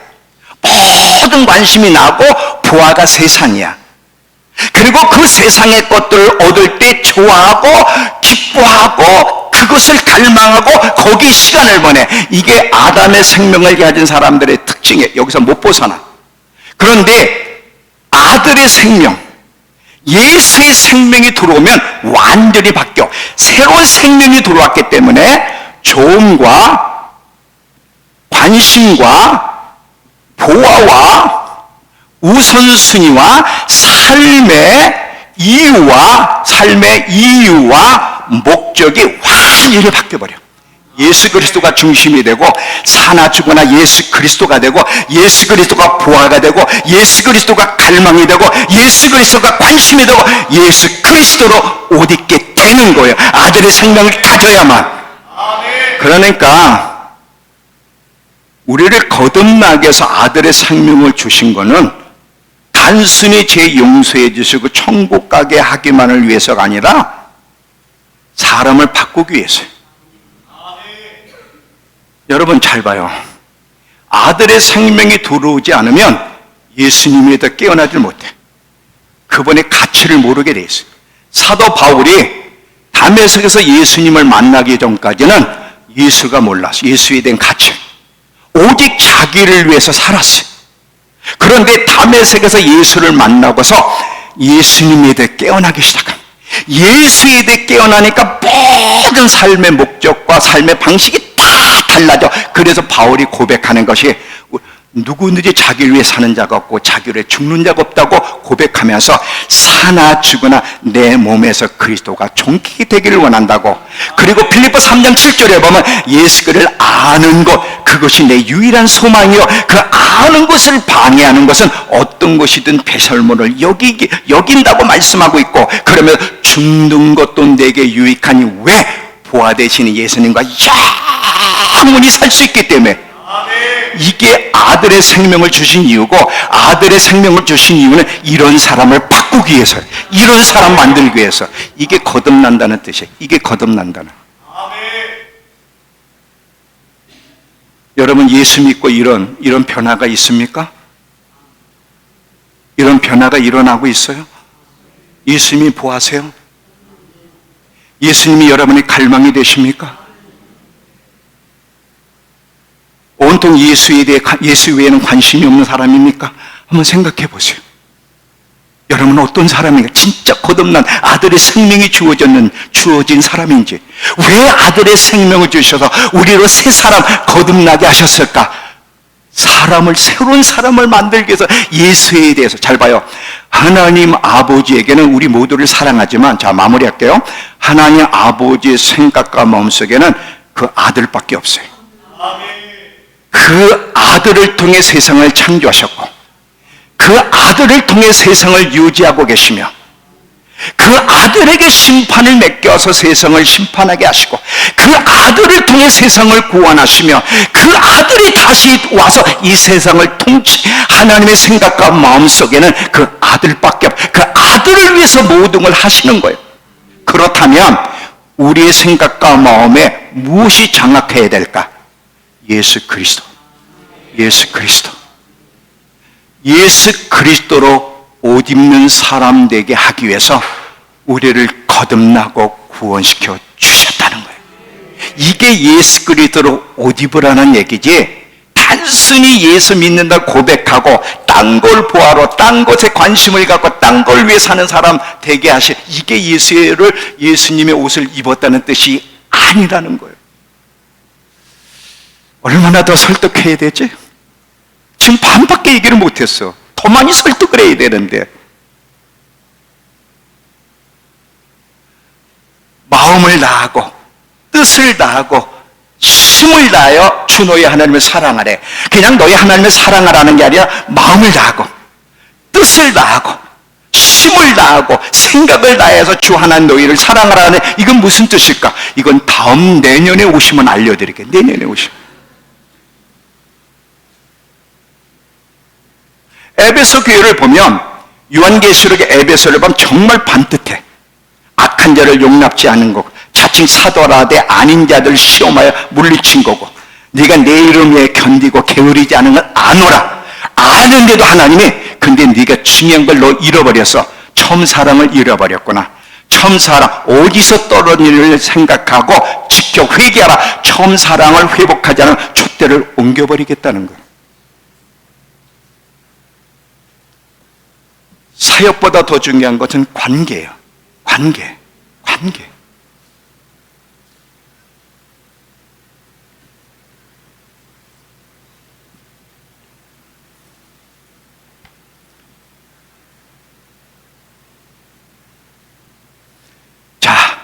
모든 관심이 나고 부하가 세상이야. 그리고 그 세상의 것들을 얻을 때 좋아하고 기뻐하고 곳을 갈망하고 거기 시간을 보내. 이게 아담의 생명을 가진 사람들의 특징이에요. 여기서 못 벗어나. 그런데 아들의 생명, 예수의 생명이 들어오면 완전히 바뀌어. 새로운 생명이 들어왔기 때문에 조음과 관심과 보아와 우선순위와 삶의 이유와 목적이 완전히 바뀌어버려. 예수 그리스도가 중심이 되고 사나 죽거나 예수 그리스도가 되고 예수 그리스도가 보아가 되고 예수 그리스도가 갈망이 되고 예수 그리스도가 관심이 되고 예수 그리스도로 옷 입게 되는 거예요. 아들의 생명을 가져야만. 그러니까 우리를 거듭나게 해서 아들의 생명을 주신 거는 단순히 죄 용서해 주시고 천국 가게 하기만을 위해서가 아니라 사람을 바꾸기 위해서요. 여러분 잘 봐요. 아들의 생명이 들어오지 않으면 예수님에 대해 깨어나질 못해. 그분의 가치를 모르게 돼 있어요. 사도 바울이 다메섹에서 예수님을 만나기 전까지는 예수가 몰랐어요. 예수에 대한 가치. 오직 자기를 위해서 살았어요. 그런데 다메섹에서 예수를 만나고서 예수님에 대해 깨어나기 시작합니다. 예수에 대해 깨어나니까 모든 삶의 목적과 삶의 방식이 다 달라져. 그래서 바울이 고백하는 것이 누구든지 자기를 위해 사는 자가 없고 자기를 위해 죽는 자가 없다고 고백하면서 사나 죽으나 내 몸에서 그리스도가 존귀 되기를 원한다고. 그리고 빌립보 3장 7절에 보면 예수 그를 아는 것, 그것이 내 유일한 소망이요 그 아는 것을 방해하는 것은 어떤 것이든 배설물을 여긴다고 말씀하고 있고, 그러면 죽는 것도 내게 유익하니 왜? 보아 되시는 예수님과 영원히 살 수 있기 때문에. 이게 아들의 생명을 주신 이유고, 아들의 생명을 주신 이유는 이런 사람을 바꾸기 위해서예요. 이런 사람 만들기 위해서. 이게 거듭난다는 뜻이에요. 이게 거듭난다는. 여러분 예수 믿고 이런 변화가 있습니까? 이런 변화가 일어나고 있어요? 예수님이 보아세요? 예수님이 여러분의 갈망이 되십니까? 온통 예수에 대해, 예수 외에는 관심이 없는 사람입니까? 한번 생각해 보세요. 여러분은 어떤 사람인가? 진짜 거듭난 아들의 생명이 주어진 사람인지. 왜 아들의 생명을 주셔서 우리로 새 사람 거듭나게 하셨을까? 새로운 사람을 만들기 위해서 예수에 대해서. 잘 봐요. 하나님 아버지에게는 우리 모두를 사랑하지만, 자 마무리할게요. 하나님 아버지의 생각과 마음속에는 그 아들밖에 없어요. 그 아들을 통해 세상을 창조하셨고, 그 아들을 통해 세상을 유지하고 계시며, 그 아들에게 심판을 맡겨서 세상을 심판하게 하시고, 그 아들을 통해 세상을 구원하시며, 그 아들이 다시 와서 이 세상을 하나님의 생각과 마음속에는 그 아들밖에 없어요. 그 아들을 위해서 모든 걸 하시는 거예요. 그렇다면 우리의 생각과 마음에 무엇이 장악해야 될까? 예수 그리스도. 예수 그리스도. 예수 그리스도로 옷 입는 사람 되게 하기 위해서 우리를 거듭나고 구원시켜 주셨다는 거예요. 이게 예수 그리스도로 옷 입으라는 얘기지, 단순히 예수 믿는다 고백하고 딴 걸 보아로 딴 것에 관심을 갖고 딴 걸 위해 사는 사람 되게 하실, 이게 예수님의 옷을 입었다는 뜻이 아니라는 거예요. 얼마나 더 설득해야 되지? 지금 반밖에 얘기를 못했어. 더 많이 설득을 해야 되는데. 마음을 다하고 뜻을 다하고 힘을 다하여 주 너희 하나님을 사랑하래. 그냥 너희 하나님을 사랑하라는 게 아니라 마음을 다하고 뜻을 다하고 힘을 다하고 생각을 다해서 주 하나님 너희를 사랑하라는, 이건 무슨 뜻일까? 이건 다음 내년에 오시면 알려드릴게요. 내년에 오시면. 에베소 교회를 보면, 요한계시록의 에베소를 보면 정말 반듯해. 악한 자를 용납지 않은 거고, 자칭 사도라되 아닌 자들 시험하여 물리친 거고, 네가 내 이름에 견디고 게으르지 않은 건 아노라. 아는데도 하나님이, 근데 네가 중요한 걸 너 잃어버려서 처음 사랑을 잃어버렸구나. 처음 사랑, 어디서 떨어진 일을 생각하고 지켜 회개하라. 처음 사랑을 회복하지 않으면 촛대를 옮겨버리겠다는 거예요. 사역보다 더 중요한 것은 관계예요. 관계. 자,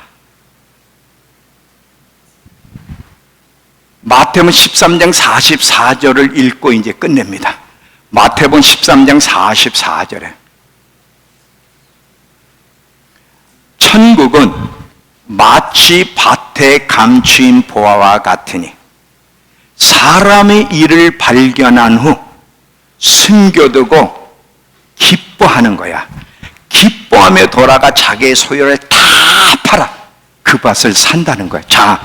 마태복음 13장 44절을 읽고 이제 끝냅니다. 마태복음 13장 44절에 천국은 마치 밭에 감추인 보화와 같으니 사람의 일을 발견한 후 숨겨두고 기뻐하는 거야. 기뻐하며 돌아가 자기의 소유를 다 팔아 그 밭을 산다는 거야. 자,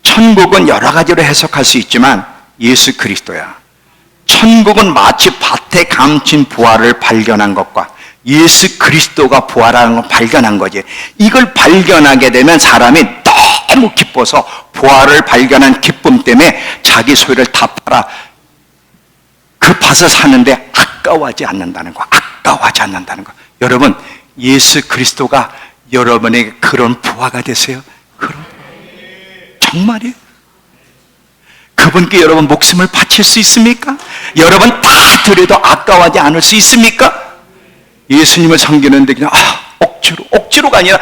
천국은 여러 가지로 해석할 수 있지만 예수 그리스도야. 천국은 마치 밭에 감춘 보화를 발견한 것과 예수 그리스도가 부활하는 걸 발견한 거지. 이걸 발견하게 되면 사람이 너무 기뻐서 부활을 발견한 기쁨 때문에 자기 소유를 다 팔아 그 밭을 사는데 아까워하지 않는다는 거. 아까워하지 않는다는 거. 여러분, 예수 그리스도가 여러분에게 그런 부활가 되세요. 그런 정말이에요. 그분께 여러분 목숨을 바칠 수 있습니까? 여러분 다 드려도 아까워하지 않을 수 있습니까? 예수님을 섬기는데 그냥 억지로가 아니라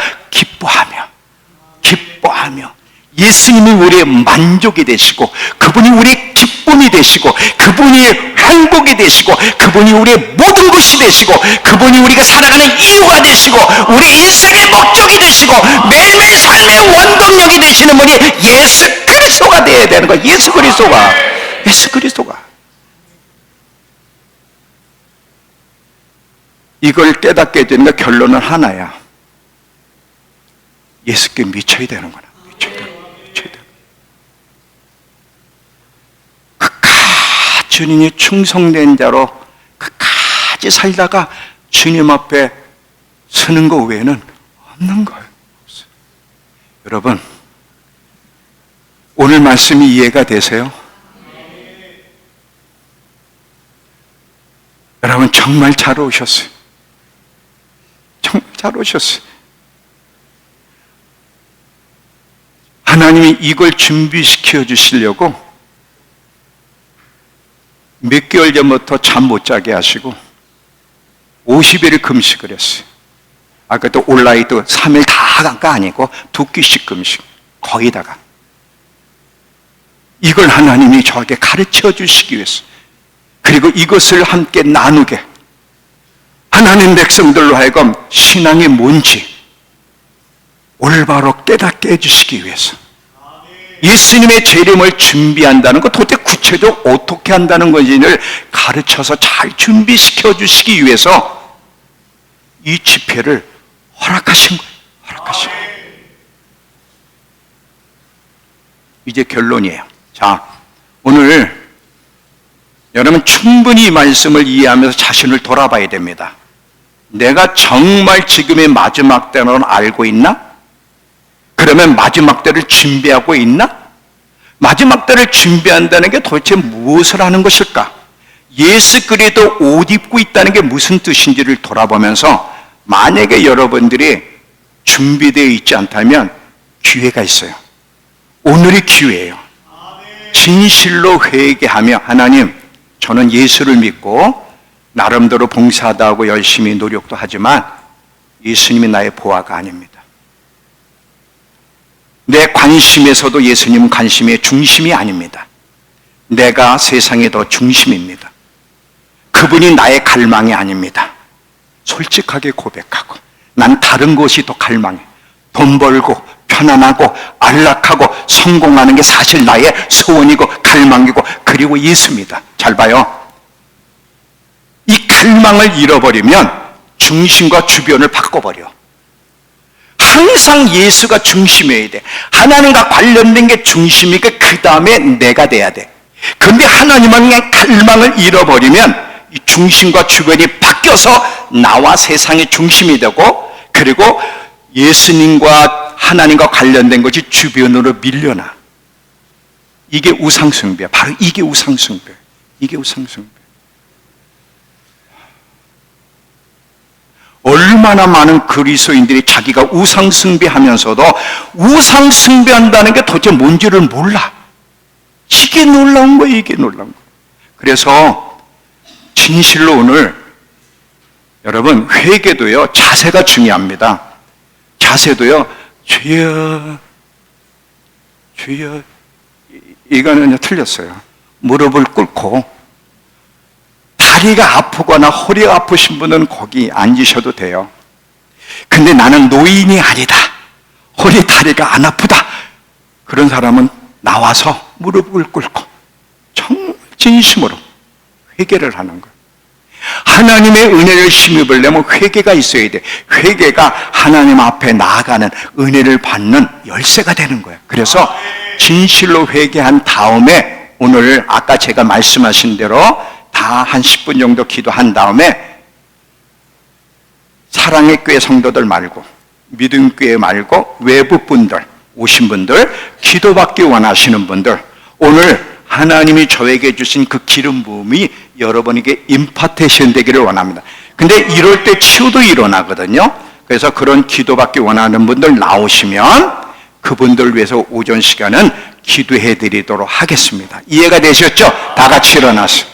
기뻐하며 예수님이 우리의 만족이 되시고 그분이 우리의 기쁨이 되시고 그분이 행복이 되시고 그분이 우리의 모든 것이 되시고 그분이 우리가 살아가는 이유가 되시고 우리 인생의 목적이 되시고 매일매일 삶의 원동력이 되시는 분이 예수 그리스도가 되어야 되는 거예요. 예수 그리스도가 이걸 깨닫게 되는 결론은 하나야. 예수께 미쳐야 되는 거야. 미쳐야 되는 거야. 끝까지 주님이 충성된 자로 끝까지 살다가 주님 앞에 서는 것 외에는 없는 거예요. 여러분, 오늘 말씀이 이해가 되세요? 여러분 정말 잘 오셨어요. 정말 잘 오셨어요. 하나님이 이걸 준비시켜 주시려고 몇 개월 전부터 잠 못 자게 하시고 50일 금식을 했어요. 아까 또 온라인도 3일 다가 아니고 2끼씩 금식. 거기다가 이걸 하나님이 저에게 가르쳐 주시기 위해서 그리고 이것을 함께 나누게 하나님 백성들로 하여금 신앙이 뭔지 올바로 깨닫게 해주시기 위해서 예수님의 재림을 준비한다는 것 도대체 구체적으로 어떻게 한다는 건지를 가르쳐서 잘 준비시켜 주시기 위해서 이 집회를 허락하신 거예요. 허락하신 거예요. 이제 결론이에요. 자, 오늘 여러분 충분히 이 말씀을 이해하면서 자신을 돌아봐야 됩니다. 내가 정말 지금의 마지막 때는 알고 있나? 그러면 마지막 때를 준비하고 있나? 마지막 때를 준비한다는 게 도대체 무엇을 하는 것일까? 예수 그리스도 옷 입고 있다는 게 무슨 뜻인지를 돌아보면서 만약에 여러분들이 준비되어 있지 않다면 기회가 있어요. 오늘이 기회예요. 진실로 회개하며 하나님, 저는 예수를 믿고 나름대로 봉사도 하고 열심히 노력도 하지만 예수님이 나의 보화가 아닙니다. 내 관심에서도 예수님은 관심의 중심이 아닙니다. 내가 세상의 더 중심입니다. 그분이 나의 갈망이 아닙니다. 솔직하게 고백하고 난 다른 것이 더 갈망해. 돈 벌고 편안하고 안락하고 성공하는 게 사실 나의 소원이고 갈망이고 그리고 예수입니다. 잘 봐요. 이 갈망을 잃어버리면 중심과 주변을 바꿔버려. 항상 예수가 중심이어야 돼. 하나님과 관련된 게 중심이니까 그 다음에 내가 돼야 돼. 그런데 하나님의 갈망을 잃어버리면 이 중심과 주변이 바뀌어서 나와 세상의 중심이 되고 그리고 예수님과 하나님과 관련된 것이 주변으로 밀려나. 이게 우상숭배야. 바로 이게 우상숭배. 이게 우상숭배. 얼마나 많은 그리스도인들이 자기가 우상숭배하면서도 우상숭배한다는 게 도대체 뭔지를 몰라. 이게 놀라운 거예요. 이게 놀라운 거예요. 그래서 진실로 오늘 여러분 회개도요 자세가 중요합니다. 자세도요 주여 주여 이거는 틀렸어요. 무릎을 꿇고 다리가 아프거나 허리가 아프신 분은 거기 앉으셔도 돼요. 근데 나는 노인이 아니다. 허리 다리가 안 아프다. 그런 사람은 나와서 무릎을 꿇고 정말 진심으로 회개를 하는 거예요. 하나님의 은혜를 힘입으려면 회개가 있어야 돼. 회개가 하나님 앞에 나아가는 은혜를 받는 열쇠가 되는 거예요. 그래서 진실로 회개한 다음에 오늘 아까 제가 말씀하신 대로 다 한 10분 정도 기도한 다음에 사랑의 교회 성도들 말고 믿음 교회 말고 외부 분들 오신 분들 기도받기 원하시는 분들 오늘 하나님이 저에게 주신 그 기름 부음이 여러분에게 임파테이션 되기를 원합니다. 근데 이럴 때 치유도 일어나거든요. 그래서 그런 기도받기 원하는 분들 나오시면 그분들 위해서 오전 시간은 기도해 드리도록 하겠습니다. 이해가 되셨죠? 다 같이 일어나서